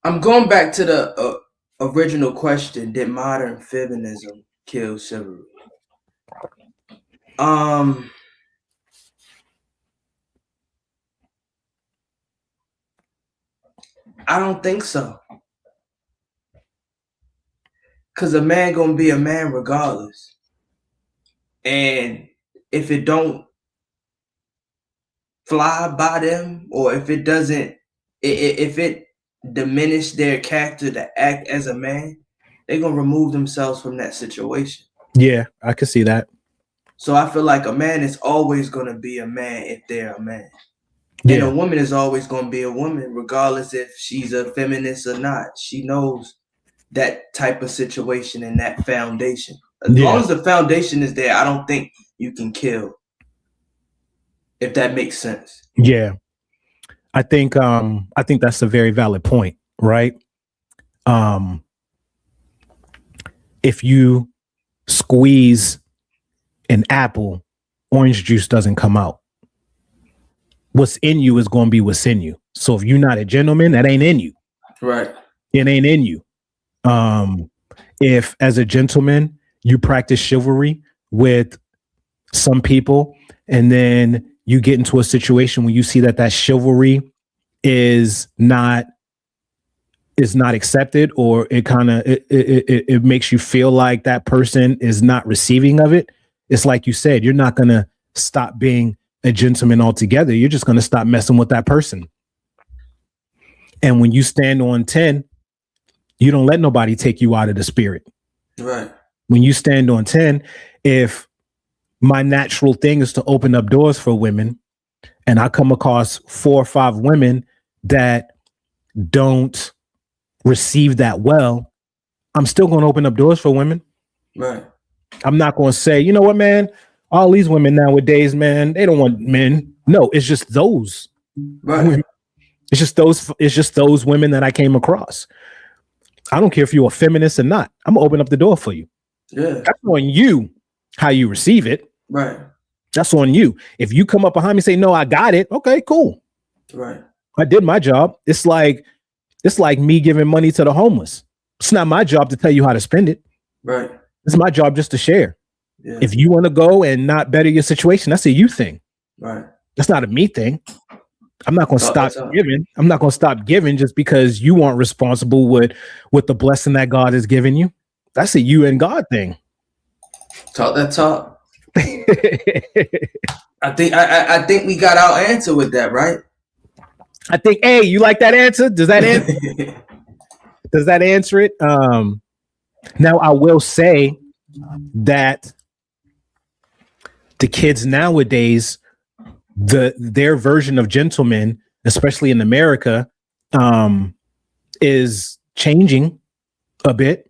I'm going back to the original question: did modern feminism kill chivalry? I don't think so. Cause a man gonna be a man regardless, and if it don't fly by them, or if it doesn't, if it diminish their character to act as a man, they're gonna remove themselves from that situation. Yeah, I can see that. So I feel like a man is always gonna be a man if they're a man. Yeah. And a woman is always gonna be a woman, regardless if she's a feminist or not. She knows that type of situation and that foundation. As long as the foundation is there, I don't think you can kill. If that makes sense. Yeah. I think that's a very valid point, right? If you squeeze an apple, orange juice doesn't come out. what's in you is going to be what's in you. So if you're not a gentleman, that ain't in you. Right. It ain't in you. If as a gentleman you practice chivalry with some people, and then you get into a situation where you see that chivalry is not accepted, or it makes you feel like that person is not receiving of it. It's like you said, you're not going to stop being a gentleman altogether. You're just going to stop messing with that person. And when you stand on 10, you don't let nobody take you out of the spirit. Right. When you stand on 10, if my natural thing is to open up doors for women, and I come across 4 or 5 women that don't receive that well, I'm still going to open up doors for women. Right. I'm not going to say, you know what, man, all these women nowadays, man, they don't want men. No, it's just those. Right. Women. It's just those women that I came across. I don't care if you're a feminist or not. I'm gonna open up the door for you. Yeah. That's on you, how you receive it. Right. That's on you. If you come up behind me and say, no, I got it. Okay, cool. Right. I did my job. It's like me giving money to the homeless. It's not my job to tell you how to spend it. Right. It's my job just to share. Yeah. If you want to go and not better your situation, that's a you thing. Right. That's not a me thing. I'm not going to stop giving. I'm not going to stop giving just because you aren't responsible with the blessing that God has given you. That's a you and God thing. Talk that talk. I think we got our answer with that, right? I think, hey, you like that answer? Does that answer? Does that answer it? Now I will say that the kids nowadays, their version of gentlemen, especially in America, is changing a bit.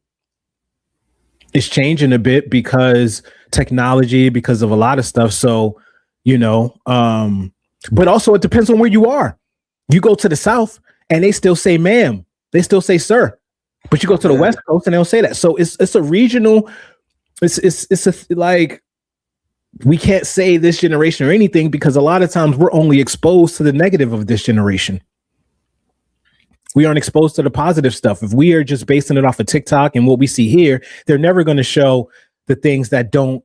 It's changing a bit because technology, because of a lot of stuff. So, but also it depends on where you are. You go to the South and they still say ma'am. They still say sir. But you go to the West Coast and they don't say that. So it's a regional, like, we can't say this generation or anything because a lot of times we're only exposed to the negative of this generation. We aren't exposed to the positive stuff. If we are just basing it off of TikTok and what we see here, they're never going to show the things that don't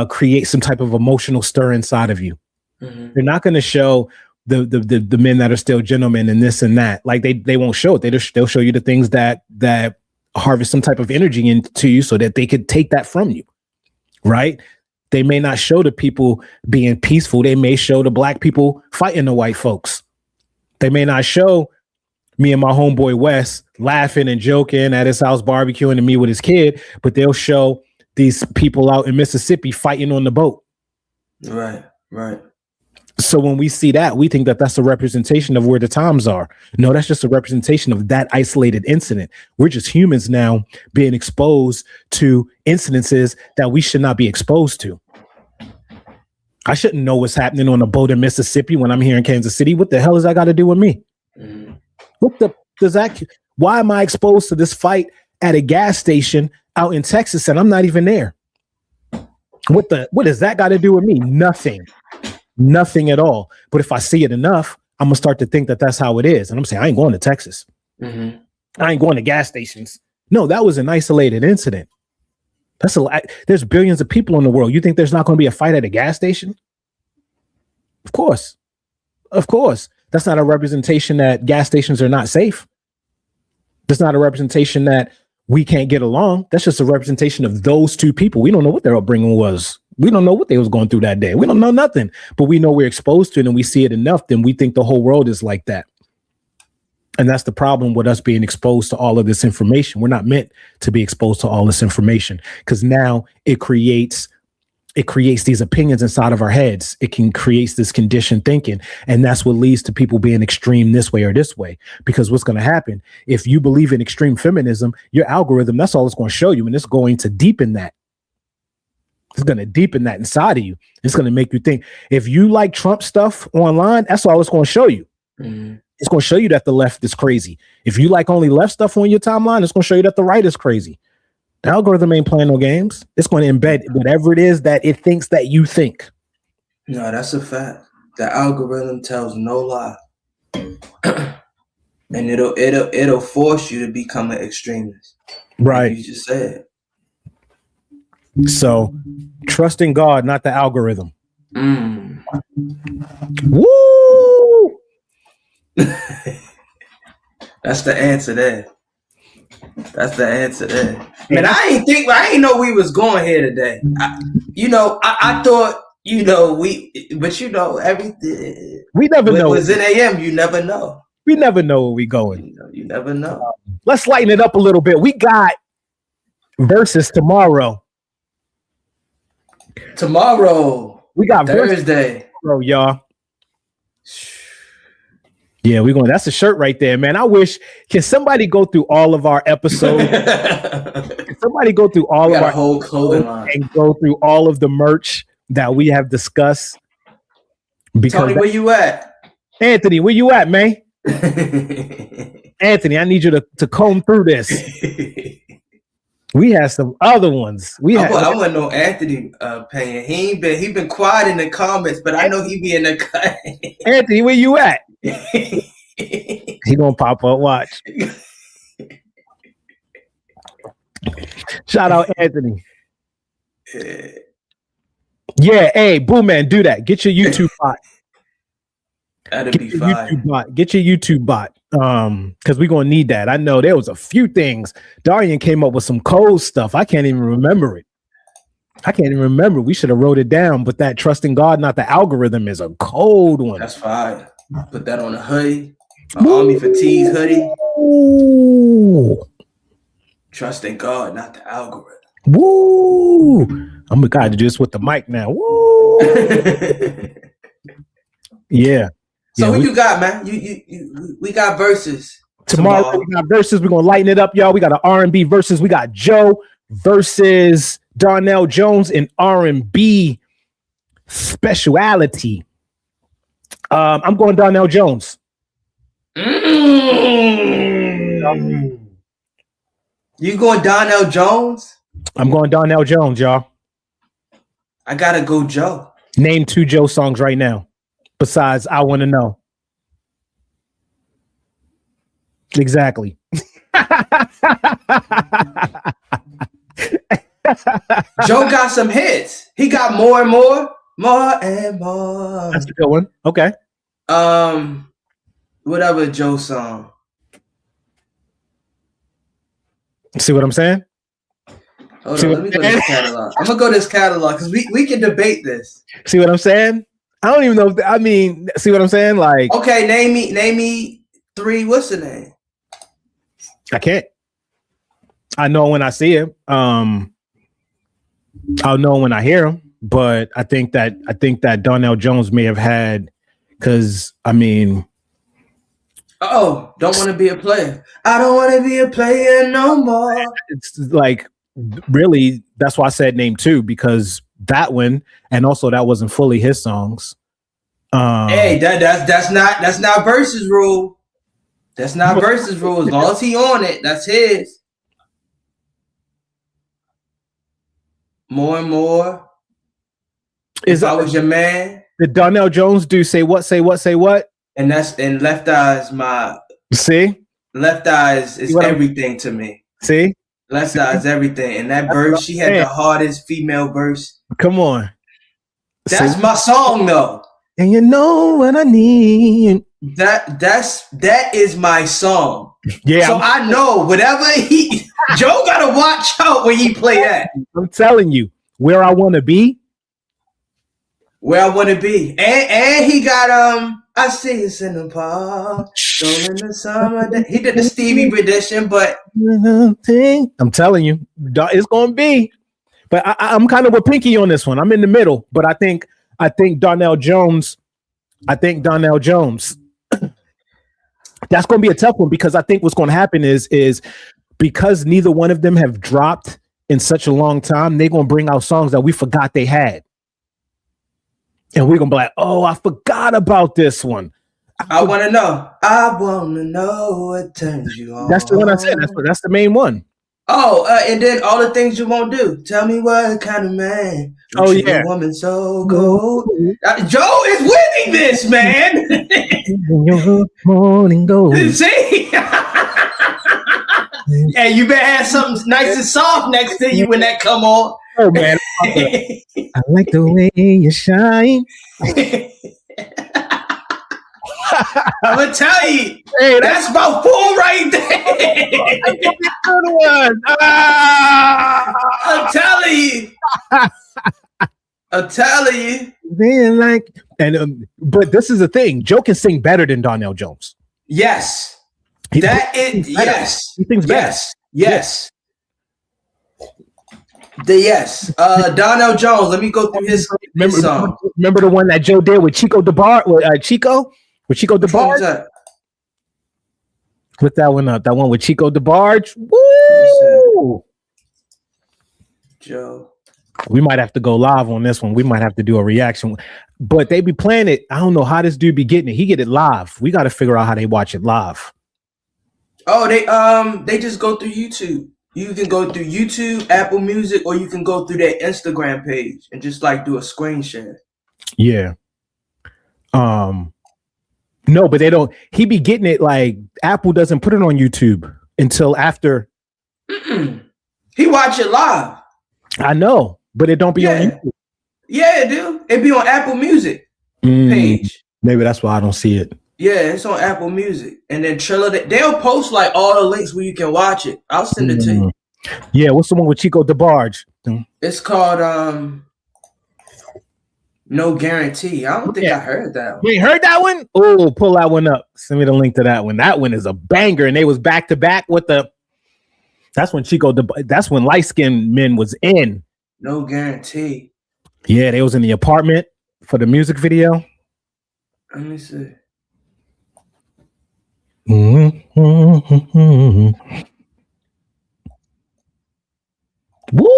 create some type of emotional stir inside of you. Mm-hmm. They're not going to show the men that are still gentlemen and this and that. Like they won't show it. They'll show you the things that harvest some type of energy into you so that they could take that from you. Right? They may not show the people being peaceful. They may show the black people fighting the white folks. They may not show me and my homeboy Wes laughing and joking at his house, barbecuing, and me with his kid, but they'll show these people out in Mississippi fighting on the boat. Right, right. So when we see that, we think that that's a representation of where the times are. No, that's just a representation of that isolated incident. We're just humans now being exposed to incidences that we should not be exposed to. I shouldn't know what's happening on a boat in Mississippi when I'm here in Kansas City. What the hell has that got to do with me? Mm-hmm. Why am I exposed to this fight at a gas station out in Texas and I'm not even there? What does that got to do with me? Nothing at all. But if I see it enough, I'm gonna start to think that that's how it is. And I'm saying, I ain't going to Texas. Mm-hmm. I ain't going to gas stations. No, that was an isolated incident. There's billions of people in the world. You think there's not going to be a fight at a gas station? Of course. That's not a representation that gas stations are not safe. That's not a representation that we can't get along. That's just a representation of those two people. We don't know what their upbringing was. We don't know what they was going through that day. We don't know nothing, but we know we're exposed to it and we see it enough. Then we think the whole world is like that. And that's the problem with us being exposed to all of this information. We're not meant to be exposed to all this information because now it creates these opinions inside of our heads. It can create this conditioned thinking. And that's what leads to people being extreme this way or this way. Because what's going to happen if you believe in extreme feminism, your algorithm, that's all it's going to show you. And it's going to deepen that. It's going to deepen that inside of you. It's going to make you think. If you like Trump stuff online, that's all it's going to show you. Mm-hmm. It's going to show you that the left is crazy. If you like only left stuff on your timeline, it's going to show you that the right is crazy. The algorithm ain't playing no games. It's going to embed whatever it is that it thinks that you think. No, that's a fact. The algorithm tells no lie. And it'll force you to become an extremist. Right. Like you just said. So trust in God, not the algorithm. Mm. Woo! That's the answer there. That's the answer there. Man, I ain't know we was going here today. I thought, everything. We never know. It was in AM, you never know. We never know where we going. You never know. Let's lighten it up a little bit. We got versus tomorrow. We got Thursday. Bro, y'all. Yeah, we're going. That's a shirt right there, man. I wish. Can somebody go through all of our episodes? Can somebody go through all of our whole clothing line and go through all of the merch that we have discussed? Because Tony, where you at? Anthony, where you at, man? Anthony, I need you to comb through this. We had some other ones. I want no Anthony opinion. He been quiet in the comments, but I know he be in the cut. Anthony, where you at? He gonna pop up. Watch. Shout out Anthony. Yeah, hey, Boom Man, do that. Get your YouTube bot. That'd be fine. Get your YouTube bot. Because we're gonna need that. I know there was a few things. Darian came up with some cold stuff. I can't even remember it. We should have wrote it down, but that trusting God, not the algorithm, is a cold one. That's fine. Put that on a hoodie. An Army Fatigues hoodie. Ooh. Trusting God, not the algorithm. Woo! I'm gonna do this with the mic now. Woo! Yeah. So who you got, man? We got verses tomorrow. We got verses. We're gonna lighten it up, y'all. We got an R&B verses. We got Joe versus Darnell Jones in R&B speciality. I'm going Darnell Jones. You going Darnell Jones? I'm going Darnell Jones, y'all. I gotta go Joe. Name 2 Joe songs right now. Besides, I Want to Know. Exactly. Joe got some hits. He got more and more and more. That's a good one. Okay. Whatever Joe song. See what I'm saying? Hold on, let me go to this catalog. I'm gonna go to this catalog because we can debate this. See what I'm saying? I don't even know. See what I'm saying? Like, okay, name me 3. What's the name? I can't. I know when I see him. I'll know when I hear him. But I think that Darnell Jones may have had, because don't want to be a player. I don't want to be a player no more. It's like, really, that's why I said name 2, because that one, and also that wasn't fully his songs. Hey, that's not versus rule. That's not versus rule. As long as he on it, that's his. More and more. If I was your man. Did Darnell Jones do say what? And Left Eye's my. See? Left Eyes is everything to me. See? Left Eye is everything. And that verse, she had the hardest female verse. Come on. That's my song though. And you know what I need. That is my song. Yeah. So I know whatever Joe gotta watch out when he play that. I'm telling you, Where I Want to Be. Where I Want to Be. And he got I see us in the park. In the summer. He did the Stevie rendition, but I'm telling you, it's gonna be. But I'm kind of with Pinky on this one. I'm in the middle, but I think Darnell Jones. That's going to be a tough one, because I think what's going to happen is because neither one of them have dropped in such a long time, they're going to bring out songs that we forgot they had. And we're going to be like, oh, I forgot about this one. I want to know. I want to know what turns you on. That's the one I said. That's the main one. Oh, and then all the things you won't do. Tell me what kind of man would Oh treat yeah. a woman so cold. Joe is winning this, man. Morning goes. See? Hey, you better have something nice and soft next to you when that come on. Oh man, I like the way you shine. I'm gonna tell you, Hey, that's about four right there. good one. I'm telling you. I'm telling you. Man, like, and but this is the thing. Joe can sing better than Darnell Jones. Yes. That is yes. He thinks better. Yes. Yes. Darnell Jones. Let me go through his song. Remember the one that Joe did with Chico DeBarge? With Chico DeBarge? Put that one up. That one with Chico DeBarge. Woo! Joe. We might have to go live on this one. We might have to do a reaction. But they be playing it. I don't know how this dude be getting it. He get it live. We got to figure out how they watch it live. Oh, they just go through YouTube. You can go through YouTube, Apple Music, or you can go through their Instagram page and just like do a screen share. Yeah. No, but they don't. He be getting it like Apple doesn't put it on YouTube until after. He watch it live. I know, but it don't be on YouTube. Yeah, dude. It be on Apple Music page. Maybe that's why I don't see it. Yeah, it's on Apple Music. And then Triller, they'll post like all the links where you can watch it. I'll send it to you. Yeah, what's the one with Chico DeBarge? It's called No Guarantee. I don't think I heard that one. You ain't heard that one? Oh, pull that one up. Send me the link to that one. That one is a banger. And they was back to back with that's when that's when Light Skinned Men was in. No Guarantee. Yeah, they was in the apartment for the music video. Let me see. Woo,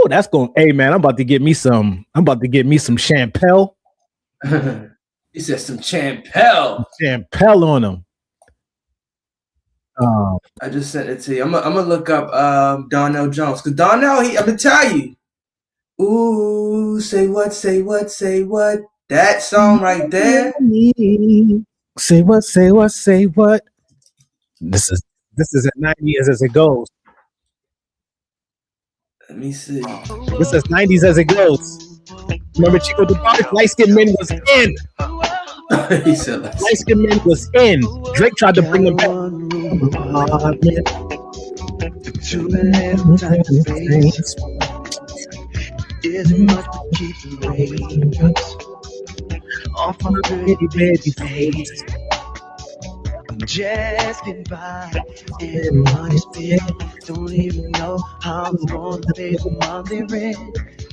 that's going. Hey man, I'm about to get me some Champel. He said some Champel. Champel on them. I just sent it to you. I'm gonna look up Darnell Jones, because Darnell, I'm gonna tell you. Ooh, say what, say what, say what. That song right there. Say what, say what, say what. This is as 90s as it goes. Let me see. This is 90s as it goes. Remember Chico DeBarge? Light Skinned Men was in. He said Light Skinned Men was in. Drake tried to bring him back. Isn't much to keep the raindrops off my pretty baby face. I'm just getting by, and money's big. Don't even know how I'm gonna pay for monthly rent,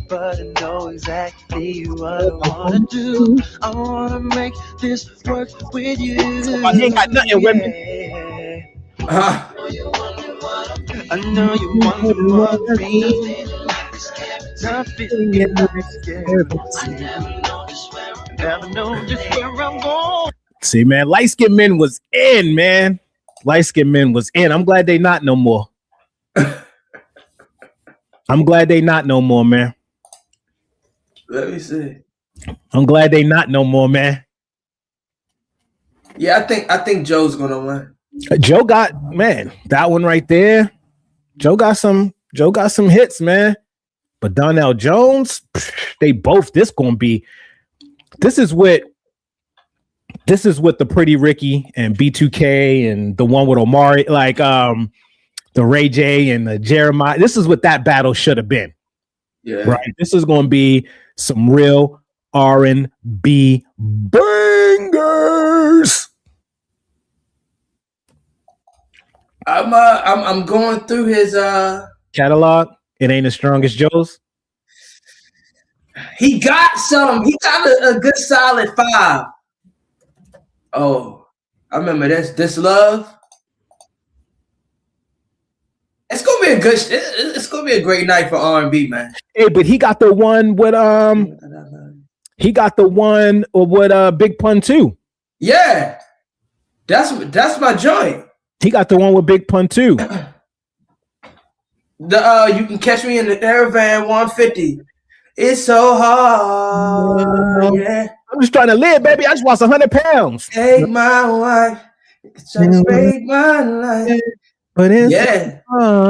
but I know exactly what I wanna do. I wanna make this work with you. I ain't got nothing with me. I know you wonder what I mean. Nothing never know just where I'm going. See, man, Light Skinned Men was in, man. Light Skinned Men was in. I'm glad they not no more. I'm glad they not no more, man. Let me see. I'm glad they not no more, man. Yeah, I think Joe's gonna win. Joe got, man, that one right there. Joe got some hits, man. But Darnell Jones, they both. This is what the Pretty Ricky and B2K and the one with Omari, like the Ray J and the Jeremiah. This is what that battle should have been. Yeah. Right. This is going to be some real R&B bangers. I'm going through his catalog. It ain't as strong as Joe's. He got a good solid 5. Oh, I remember this love. It's gonna be it's gonna be a great night for R&B, man. Hey, but he got the one with Big Pun too. Yeah, that's my joint. He got the one with Big Pun too. You can catch me in the Caravan 150. It's so hard. Yeah. I'm just trying to live, baby. I just lost 100 pounds. Take my wife. Just break my life. But it's Yeah.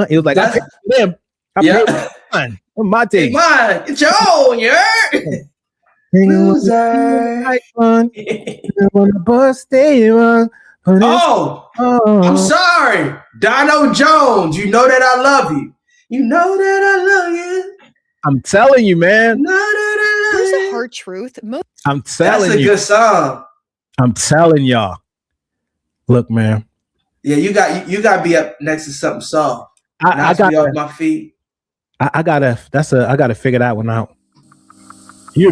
it was like I paid for them. I paid for mine. My Take day. mine. It's your own. You heard? Loser. Like fun. On the bus stay on. Oh, I'm sorry. Dono Jones, you know that I love you. You know that I love you. I'm telling you, man. You know that I Here's love the you. hard truth. I'm That's telling a you. good song. I'm telling y'all. Look, man. Yeah, you got to be up next to something soft. I Knocks me off gotta my feet. I gotta figure that one out. You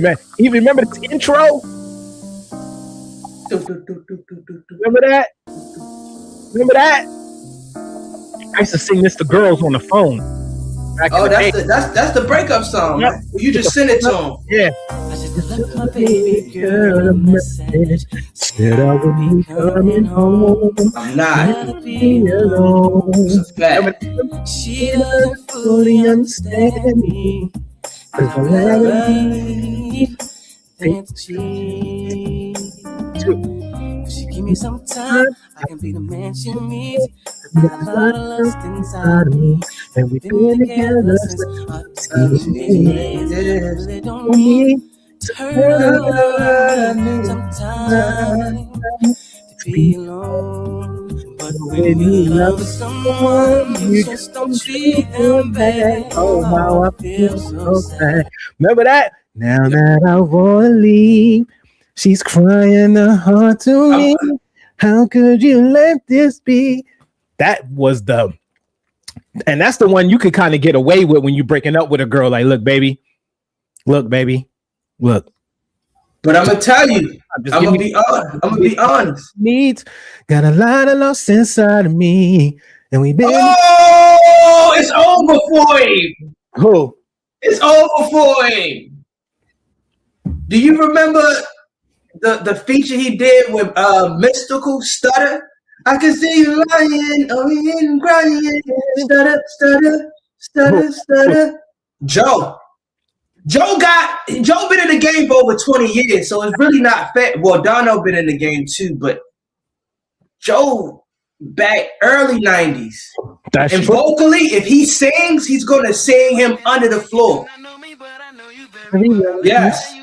remember the intro? Remember that? Remember that? I used to sing this to girls on the phone. Back in Oh, the day. that's the breakup song. Yep. Man. You just send it to him. Yeah. I just left my baby girl a message. Said I would be coming home. I'm not. Be alone. It's a fact. She doesn't fully understand me. Cause I believe fantasy. If she give me some time, I can be the man she needs. Got a lot of lust inside of me. And we've Been together since our teenage days. Really don't need to hurt her sometimes to be alone. But when you love someone, you just don't treat them bad. oh, how I feel so sad. Remember that? Now that I wanna leave, she's crying her heart to me. How could you let this be? That was and that's the one you could kind of get away with when you're breaking up with a girl. Like, look, baby, look. But I'm gonna tell you, Just I'm give gonna me be honest. needs. Got a lot of loss inside of me, and we've been. Oh, it's over for him. Who? It's over for him. Do you remember the feature he did with Mystical Stutter? I can see you lying, and crying, stutter. Joe been in the game for over 20 years, so it's really not fair. Well, Dono been in the game too, but Joe back early 90s. That's And true. vocally, if he sings, he's gonna sing him under the floor. Yes.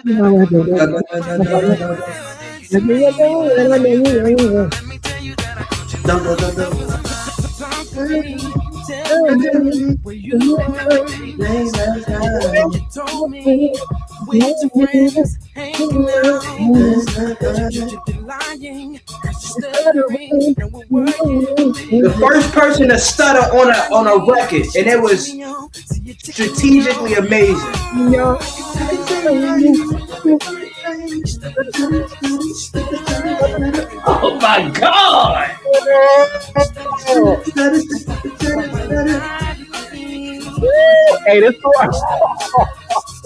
The first person to stutter on a record, and it was strategically amazing. Oh my God! Hey, this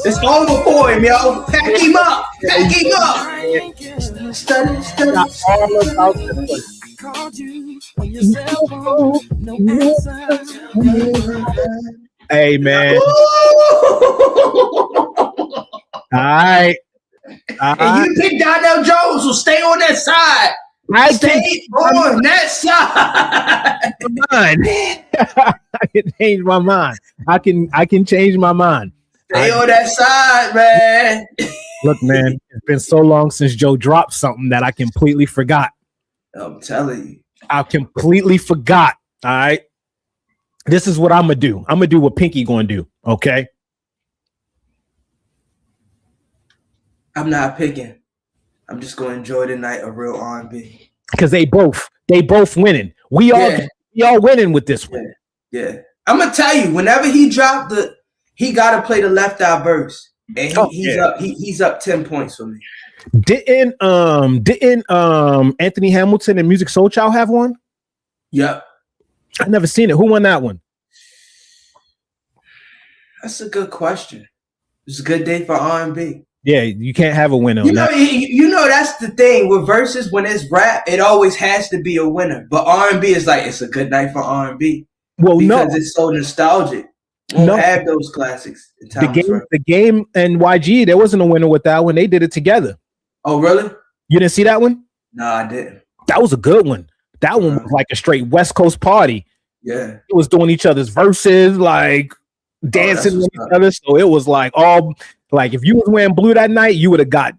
It's over for him, yo. Pack him up. Pack him up. Stutter. all about this. Hey, man. All right. And you picked Donnell Jones, so stay on that side. I Stay on that side. mind. I can change my mind. I can change my mind. Stay on that side, man. Look, man, it's been so long since Joe dropped something that I completely forgot. I'm telling you. I completely forgot. All right. This is what I'm gonna do. I'm gonna do what Pinky gonna do. Okay. I'm not picking. I'm just gonna enjoy the night of real R&B. Because they both winning. We all winning with this one. Yeah. I'm gonna tell you, whenever he dropped he gotta play the left eye verse. And he's up 10 points for me. Didn't Anthony Hamilton and Music Soul Child have one? Yep. I've never seen it. Who won that one? That's a good question. It's a good day for R&B. Yeah, you can't have a winner on that. You know that's the thing with verses. When it's rap, it always has to be a winner. But R&B is like, it's a good night for R&B Well, because it's so nostalgic. Won't No. have those classics. In The Thomas game, Rhett. the game, and YG. There wasn't a winner with that one. They did it together. Oh, really? You didn't see that one? No, I didn't. That was a good one. That one was like a straight West Coast party. Yeah. It was doing each other's verses, like dancing with what's each other. So it was like all like if you was wearing blue that night, you would have got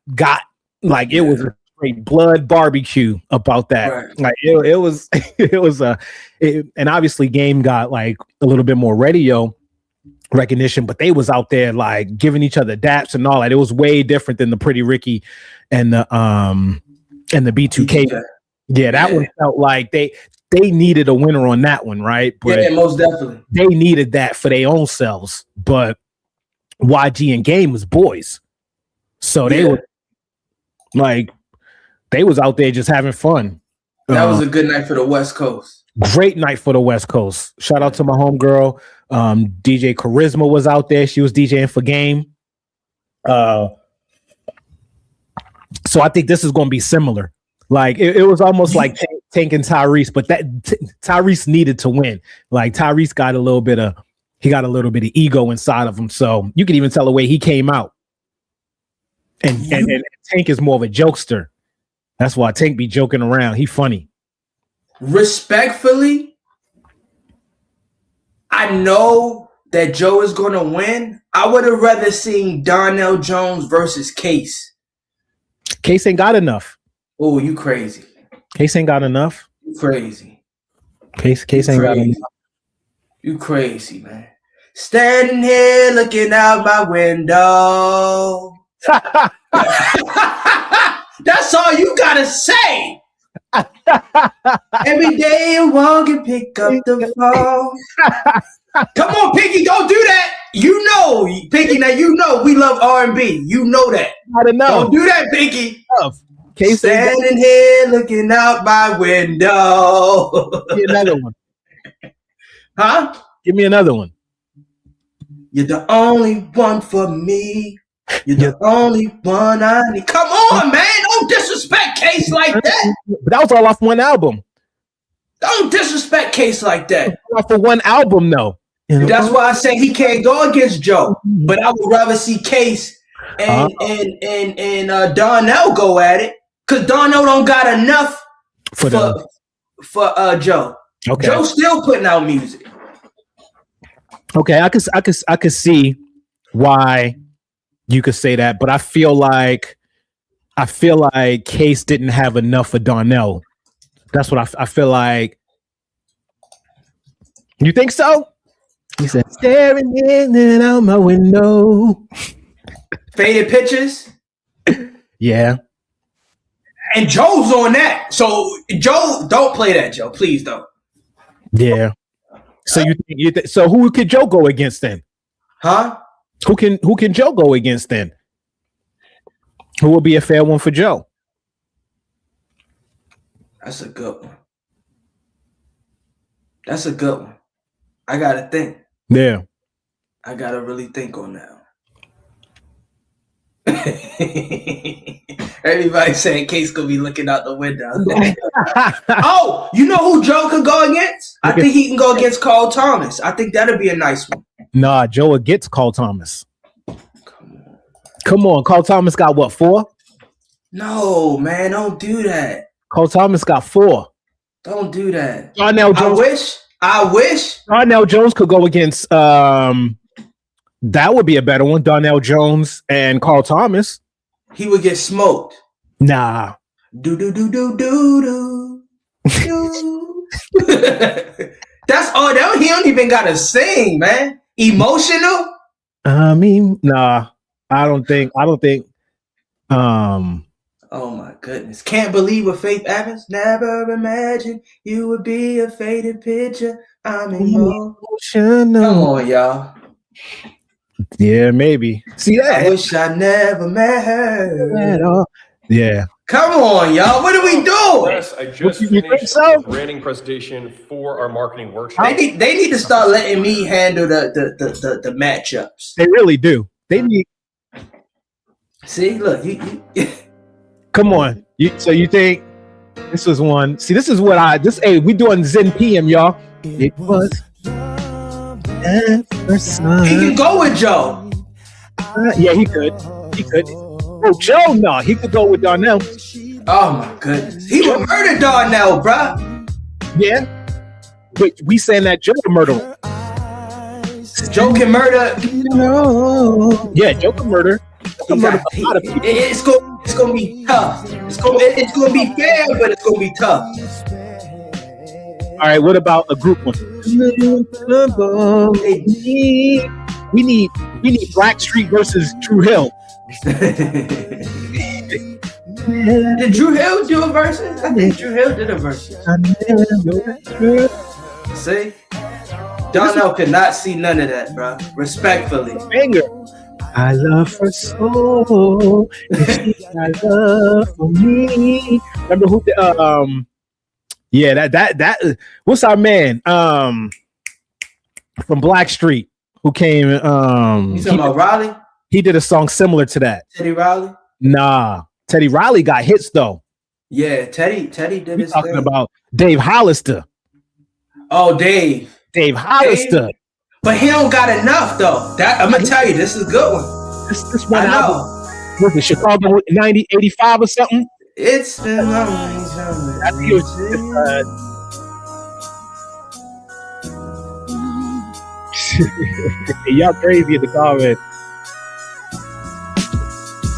like it was a straight blood barbecue about that. Right. Like it was and obviously Game got like a little bit more radio recognition, but they was out there like giving each other daps and all that. It was way different than the Pretty Ricky and the B2K. Yeah, that one felt like they needed a winner on that one, right? But Yeah, most definitely. they needed that for their own selves. But YG and Game was boys, so they were like they was out there just having fun. That was a good night for the West Coast. Great night for the West Coast. Shout out to my homegirl, DJ Charisma was out there. She was DJing for Game. So I think this is going to be similar. Like it was almost like Tank and Tyrese, but that Tyrese needed to win. Like Tyrese got a little bit of ego inside of him. So you can even tell the way he came out. And Tank is more of a jokester. That's why Tank be joking around. He funny. Respectfully, I know that Joe is going to win. I would have rather seen Donnell Jones versus Case. Case ain't got enough. Oh, you crazy. Case ain't got enough. You crazy. Case ain't got enough. You crazy, man. Standing here looking out my window. That's all you gotta say. Every day you walk and pick up the phone. Come on, Pinky, don't do that. You know, Pinky, now you know we love R&B. You know that. Not enough. Don't do that, Pinky. Case Standing here looking out my window. Give me another one. Huh? Give me another one. You're the only one for me. You're the only one I need. Come on, man. Don't disrespect Case like that. But that was all off one album. Don't disrespect Case like that. Off of one album, though. That's why I say he can't go against Joe. But I would rather see Case and Donnell go at it. Because Donnell don't got enough for Joe. Okay. Joe's still putting out music. Okay, I could see why you could say that, but I feel like Case didn't have enough for Donnell. That's what I feel like. You think so? He said, staring in and out my window. Faded Pictures. Yeah. And Joe's on that. So Joe, don't play that, Joe. Please don't. Yeah. So so who could Joe go against then? Huh? Who can Joe go against then? Who will be a fair one for Joe? That's a good one. That's a good one. I gotta think. Yeah. I gotta really think on that one. Everybody saying Case gonna be looking out the window. Oh, you know who Joe could go against? I think he can go against Carl Thomas. I think that'd be a nice one. Nah, Joe gets Carl Thomas. Come on. Carl Thomas got what, 4? No, man, don't do that. Carl Thomas got 4. Don't do that. Darnell Jones. I wish. Darnell Jones could go against that would be a better one. Darnell Jones and Carl Thomas. He would get smoked. Nah. Do. That's all. He don't even gotta sing, man. Emotional. I mean, nah. I don't think. Oh my goodness! Can't believe what Faith Evans. Never imagined you would be a faded picture. I'm emotional. Come on, y'all. Yeah, maybe. See that? I wish I never met her. Yeah. Come on, y'all. What are we doing? Yes, I just finished a branding presentation for our marketing workshop. They need to start letting me handle the matchups. They really do. They need. See, look, you Come on. So you think this was one? See, this is what hey, we doing Zen PM, y'all. It was at first sight. He can go with Joe. Yeah, he could. He could. Oh, Joe, no, he could go with Darnell. Oh my goodness, he would murder Darnell, bruh. Yeah, but we saying that Joe could murder him. Joe can murder. Yeah, Joe can murder. It's gonna be tough. It's gonna be fair, but it's gonna be tough. All right, what about a group one? We need Blackstreet versus Drew Hill. Did Drew Hill do a versus? I think Drew Hill did a versus. See? Darnell could not see none of that, bro. Respectfully. Banger. I love her so, and she got love for me. Remember who? Yeah, that. What's our man? From Blackstreet, who came. You talking about Riley? He did a song similar to that. Teddy Riley? Nah, Teddy Riley got hits though. Yeah, Teddy did his talking thing. about Dave Hollister. Oh, Dave Hollister. But he don't got enough though. That I'm gonna tell you, this is a good one. This one album. Was it Chicago 90, 85 or something? It's the I think it was y'all crazy in the comment.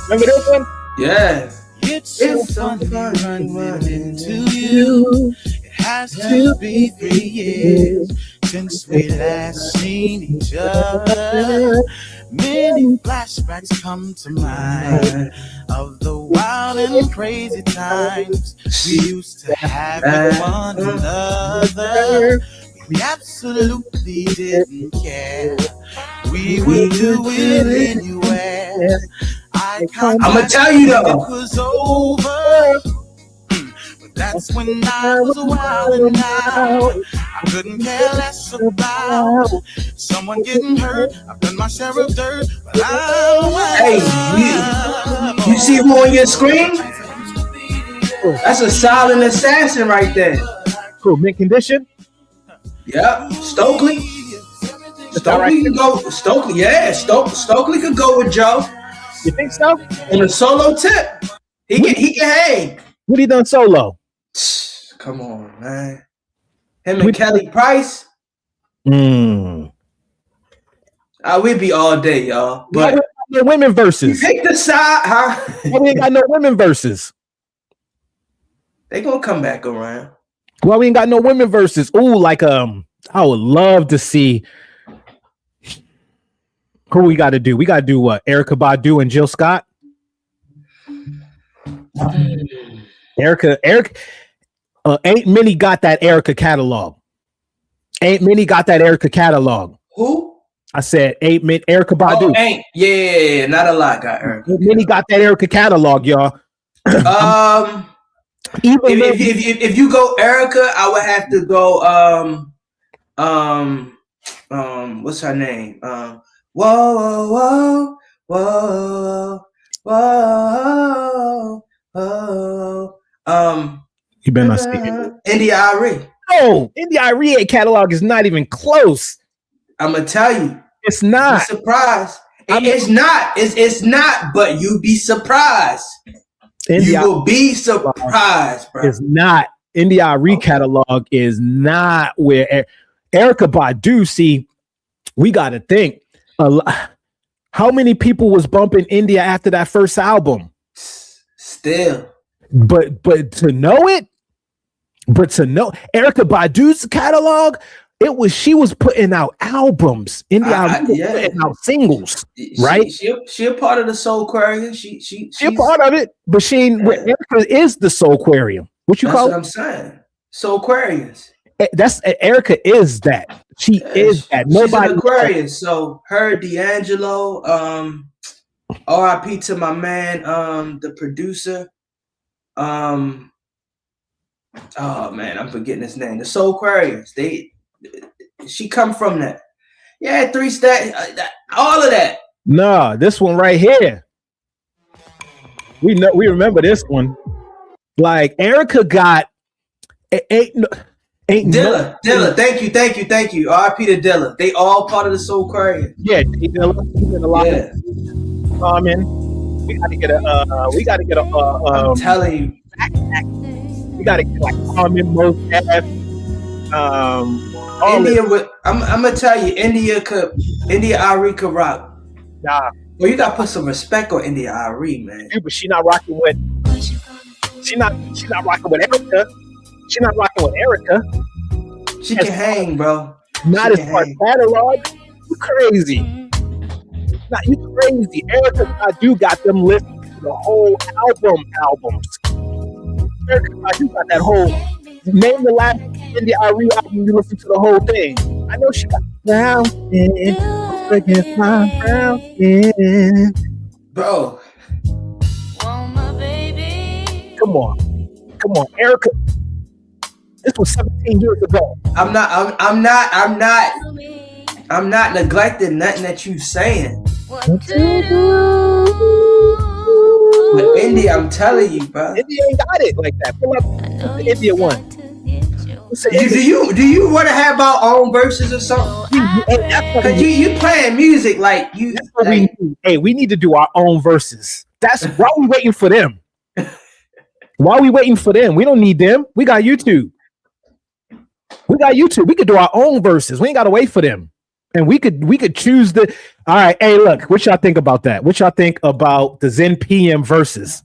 Remember this one? Yeah. It's so fun running into you. It has to be 3 years since we last seen each other. Many flashbacks come to mind of the wild and crazy times we used to have with one another. We absolutely didn't care. We would do it anywhere. I'ma tell you though. It was over. But that's when I was wild and out. I couldn't care less about someone getting hurt. I've done my share of dirt, but Hey, you see who on your screen? That's a silent assassin right there. Cool, mint condition. Yep, Stokely. Stokely can go. Stokely, yeah. Stokely could go with Joe. You think so? On a solo tip, he can hang. What he done solo? Come on, man. Him and Kelly Price. We'd be all day, y'all. But no women versus. Pick the side, huh? We ain't got no women versus. They gonna come back around. Well, we ain't got no women versus. Ooh, like I would love to see. Who we got to do? We got to do what? Erykah Badu and Jill Scott. Erica. Ain't many got that Erykah catalog. Ain't many got that Erykah catalog. Who? I said Erykah Badu. Oh, ain't. Yeah, not a lot got Erykah. Ain't many got that Erykah catalog, y'all. If you go Erykah, I would have to go what's her name? Whoa, you better not speak it. India.Arie. No, India.Arie catalog is not even close. I'm gonna tell you, it's not. Be surprised. It's not. It's not. But you be surprised. You will be surprised, bro. It's not. India.Arie catalog is not where Erykah Badu. See, we got to think. How many people was bumping India after that first album? Still, but to know Erykah Badu's catalog, she was putting out albums. India putting out singles, right? She a part of the Soulquarians. She a part of it, but she ain't. Erykah is the Soulquarian. What you call it? That's what I'm saying. Soulquarians. That's Erykah is that. She is that. Nobody she's an Aquarius. So her, D'Angelo, R.I.P. to my man, the producer. Oh man, I'm forgetting his name. The Soulquarians. She come from that. Yeah, 3 Stack, all of that. Nah, this one right here. We remember this one. Like Erykah got Ain't Dilla. Thank you. R.I.P. to Dilla. They all part of the Soul Aquarius. Yeah, Dilla. He did a lot Yeah. of Common. We gotta get a I'm telling you. we gotta get like Common, Mos Def, all India would. I'm gonna tell you, India Ari could rock. Nah, Well, you gotta put some respect on India Ari, man. dude, but she not rocking with. She not rocking with Erica. She not rocking with Erica. She can hang, bro. Not She as can far as hang. catalog. You crazy. Nah, you crazy. Erica Badu got them listening to the whole albums. Erica Badu got that whole. Name the last India Ari album you listen to the whole thing. I know she got brown skin. Against my brown skin. Bro. Come on, Erica. This was 17 years ago. I'm not neglecting nothing that you saying. But India, I'm telling you, bro. India ain't got it like that. Pull up the India one. Do you want to have our own verses or something? Cause you playing music like you. That's what we need. Hey, we need to do our own verses. That's why we waiting for them. Why are we waiting for them? We don't need them. We got YouTube. We could do our own verses. We ain't got to wait for them. And we could choose the. All right. Hey, look, what y'all think about that? What y'all think about the Zen PM verses?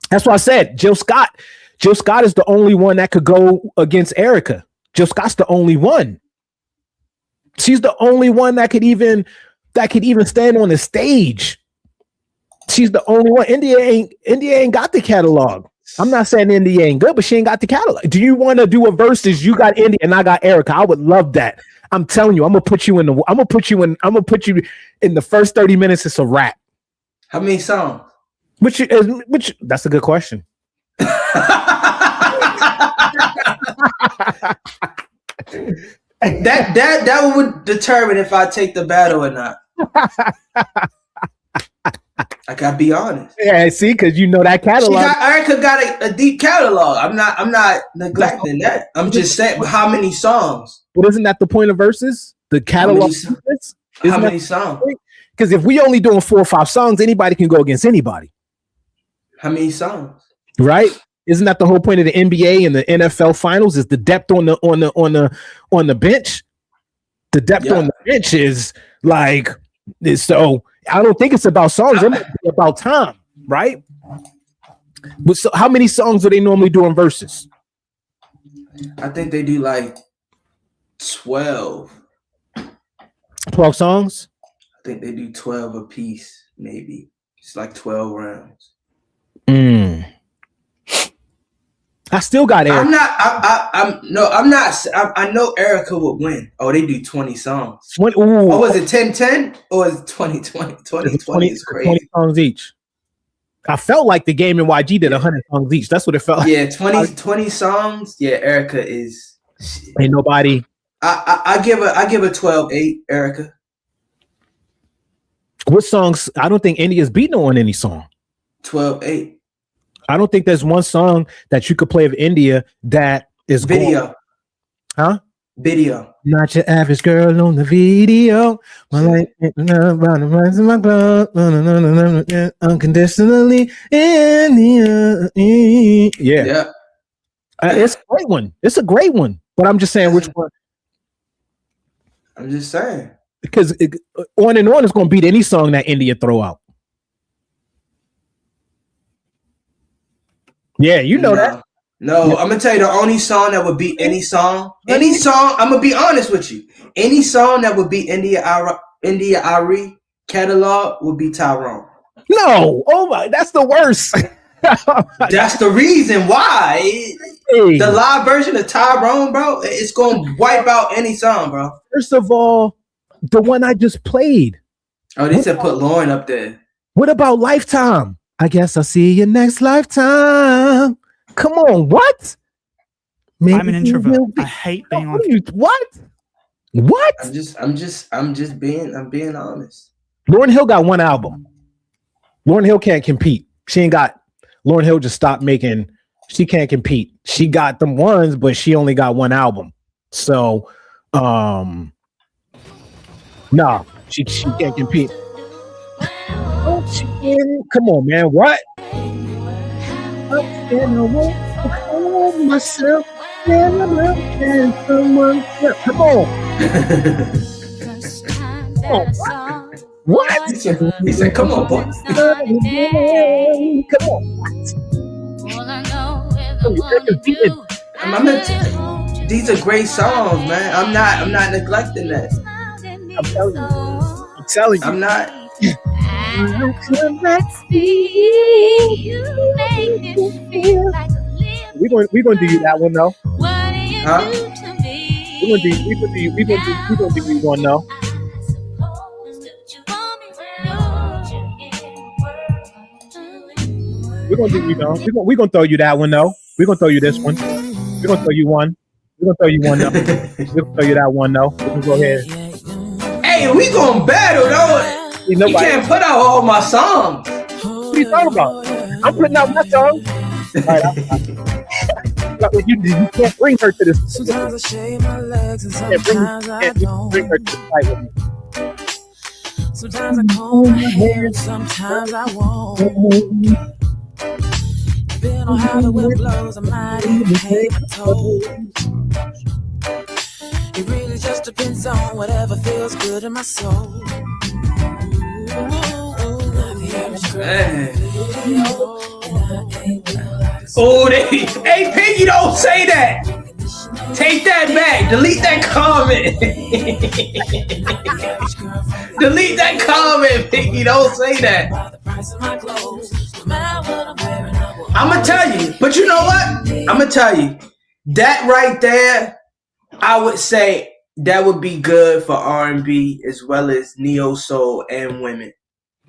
That's what I said. Jill Scott is the only one that could go against Erica. Jill Scott's the only one. She's the only one that could even stand on the stage. She's the only one. India ain't got the catalog. I'm not saying India ain't good, but she ain't got the catalog. Do you want to do a versus? You got India and I got Erica. I would love that. I'm telling you, I'm gonna put you in the first 30 minutes. It's a wrap. How many songs? Which that's a good question. that would determine if I take the battle or not. I gotta be honest. Yeah, see, because you know that catalog. Erica got a deep catalog. I'm not neglecting that. I'm just saying, how many songs? But isn't that the point of verses? The catalog. How many songs? Because if we only doing 4 or 5 songs, anybody can go against anybody. How many songs? Right? Isn't that the whole point of the NBA and the NFL finals? Is the depth on the bench? The depth on the bench is like so. I don't think it's about songs. It might be about time, right? But so, how many songs do they normally do in verses? I think they do like 12. 12 songs? I think they do 12 a piece, maybe. It's like 12 rounds. I still got Erica. I'm not. I know Erica would win. Oh, they do 20 songs. 20, oh, was it 10-10 or was it 20-20? 20 is crazy. 20 songs each. I felt like the game in YG did 100 songs each. That's what it felt like. Yeah, 20 songs. Yeah, Erica is. Ain't nobody. I give a 12-8, Erica. What songs? I don't think India's beating on any song. 12-8. I don't think there's one song that you could play of India that is video. Video. Not your average girl on the video. My life around the rise of my glove. Unconditionally. Yeah. It's a great one. It's a great one. But I'm just saying which one. I'm just saying. Because On and On is going to beat any song that India throw out. Yeah, you know that. No, I'm gonna tell you the only song that would beat any song. I'm gonna be honest with you. Any song that would beat India Ari catalog would be Tyrone. No, oh my, that's the worst. That's the reason why. The live version of Tyrone, bro, it's gonna wipe out any song, bro. First of all, the one I just played. Oh, they said put Lauren up there. What about Lifetime? I guess I'll see you next lifetime. Come on, what? Maybe I'm an introvert. I hate being on. What? What? I'm being honest. Lauryn Hill got one album. Lauryn Hill can't compete. Lauryn Hill just stopped making. She can't compete. she got them ones, but she only got one album. So, no, she can't compete. Oh, she can. Come on, man. What? Myself. Come on. What? He said, "Come on, boy." Come on. These are great songs, man. I'm not neglecting that. I'm telling you. I'm not. We're gonna do you that one though. Huh? We're gonna do you one though. We're gonna do you though. We're gonna throw you that one though. We're gonna throw you this one. We're gonna throw you one. We're gonna throw you one though. We're gonna throw you that one though. We can go ahead. Hey, we gonna battle though. You can't put out all my songs. What are you talking about? I'm putting out my song. All right, you can't bring her to this. Sometimes I shave my legs and sometimes I don't. Bring her to the fight with me. Sometimes I comb my hair and sometimes I won't. Depending on how the wind blows, I might even hang my toes. It really just depends on whatever feels good in my soul. Man. Oh, hey, Piggy, don't say that. Take that back. Delete that comment. Delete that comment, Piggy. Don't say that. I'm gonna tell you, but you know what? I'm gonna tell you that right there. I would say that would be good for R&B as well as neo soul and women.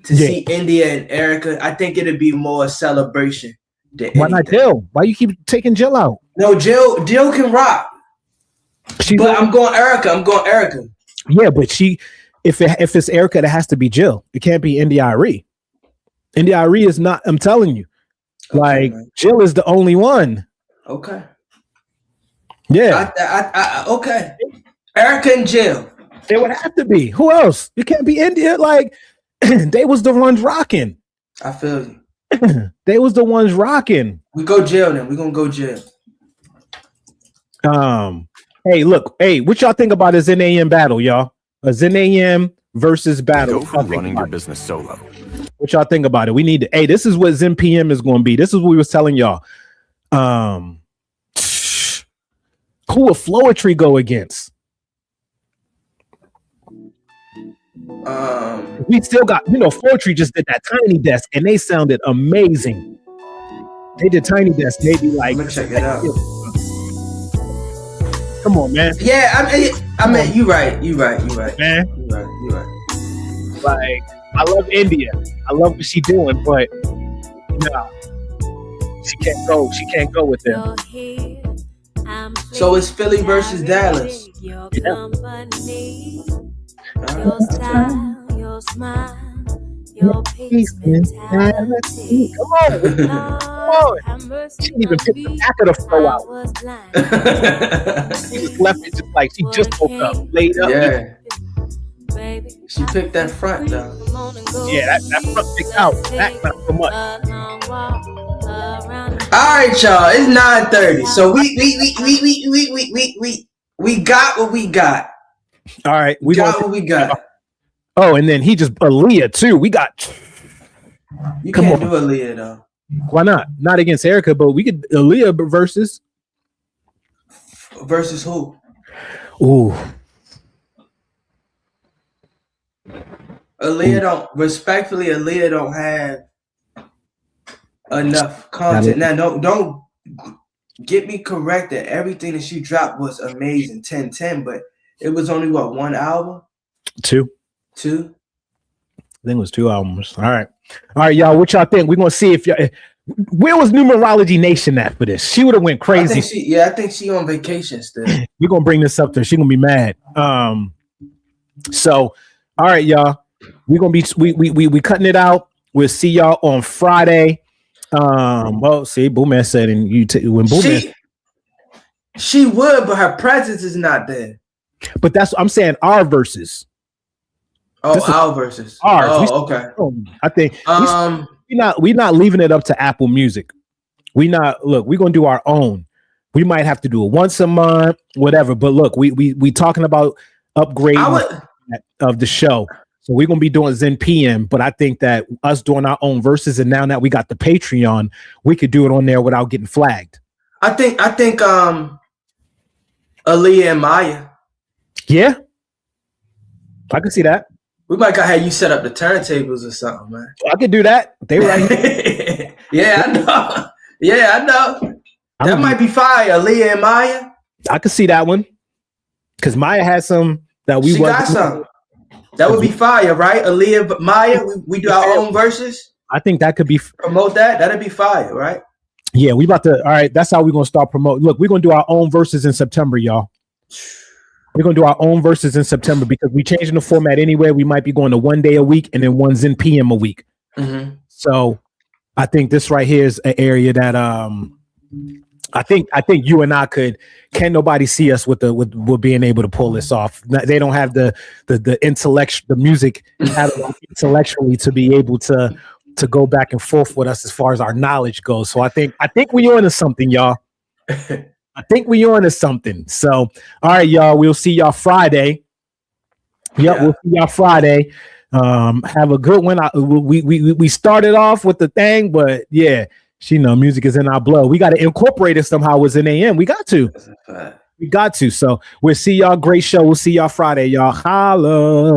To see India and Erica, I think it'd be more a celebration than Why not Jill? Why you keep taking Jill out? No, Jill can rock. But I'm going Erica. Yeah, but if it's Erica, it has to be Jill. It can't be India.Arie. India.Arie is not. I'm telling you, Jill is the only one. Okay. Yeah. Okay. Erica and Jill. It would have to be. Who else? You can't be India. Like they was the ones rocking. I feel you. They was the ones rocking. We go Jill then. We're gonna go Jill. Hey, look. Hey, what y'all think about a Zen AM battle, y'all? A Zen AM versus battle. Go from running your business solo. What y'all think about it? We need to. Hey, this is what Zen PM is going to be. This is what we was telling y'all. Who will Floetry go against? We still got, Floetry just did that Tiny Desk and they sounded amazing. They did Tiny Desk, maybe like. I'm gonna check it out. Come on, man. Yeah, I mean, you right, man. You right. Like, I love India. I love what she's doing, but no, she can't go. She can't go with them. So it's Philly versus Dallas. Your style, your smile, your peace mentality. Come on. She didn't even pick the back of the flow out. She just left it just like she just woke up, laid up. Yeah. She picked that front though. Yeah, that front picked out. Back not so much. All right, y'all. It's 9:30. So we got what we got. All right, we got what we got. Oh, and then he just Aaliyah too. We got. You can't do Aaliyah though. Why not? Not against Erica, but we could Aaliyah versus who? Ooh. Aaliyah don't have enough content. Now, don't get me corrected. Everything that she dropped was amazing, 10/10, but it was only one album? Two. I think it was 2 albums. All right, y'all. What y'all think? We're gonna see if y'all. Where was Numerology Nation at for this? She would have went crazy. I think she on vacation still. We're gonna bring this up to her. She's gonna be mad. So, all right, y'all. We're gonna be we cutting it out. We'll see y'all on Friday. Well, see, Boom Man said, and when Boom Man, She would, but her presence is not there. But that's I'm saying our verses. Oh, our verses. Ours. Oh, okay. I think we not leaving it up to Apple Music. We're gonna do our own. We might have to do it once a month, whatever. But look, we talking about upgrading of the show. So we're gonna be doing Zen PM, but I think that us doing our own verses, and now that we got the Patreon, we could do it on there without getting flagged. I think Aaliyah and Maya. Yeah, I can see that. We might gotta have you set up the turntables or something, man. I could do that. They right here. Yeah, I know. Yeah, I know. That might be fire, Aaliyah and Maya. I could see that one. Because Maya has some that we got some. That would be fire, right? Aaliyah, Maya, we do our own verses. I think that could be promote that. That'd be fire, right? Yeah, we about to. All right, that's how we're gonna start promoting. Look, we're gonna do our own verses in September, y'all. We're gonna do our own verses in September because we changing the format anyway. We might be going to 1 day a week and then one Zen PM a week. Mm-hmm. So I think this right here is an area that I think you and I can nobody see us with being able to pull this off. They don't have the intellect, the music intellectually to be able to go back and forth with us as far as our knowledge goes. So I think we on to something, y'all. I think we on to something. So all right, y'all. We'll see y'all Friday. Yep, we'll see y'all Friday. Have a good one. We started off with the thing, but yeah. Music is in our blood. We got to incorporate it somehow. It's in AM. We got to. So we'll see y'all. Great show. We'll see y'all Friday, y'all. Holla.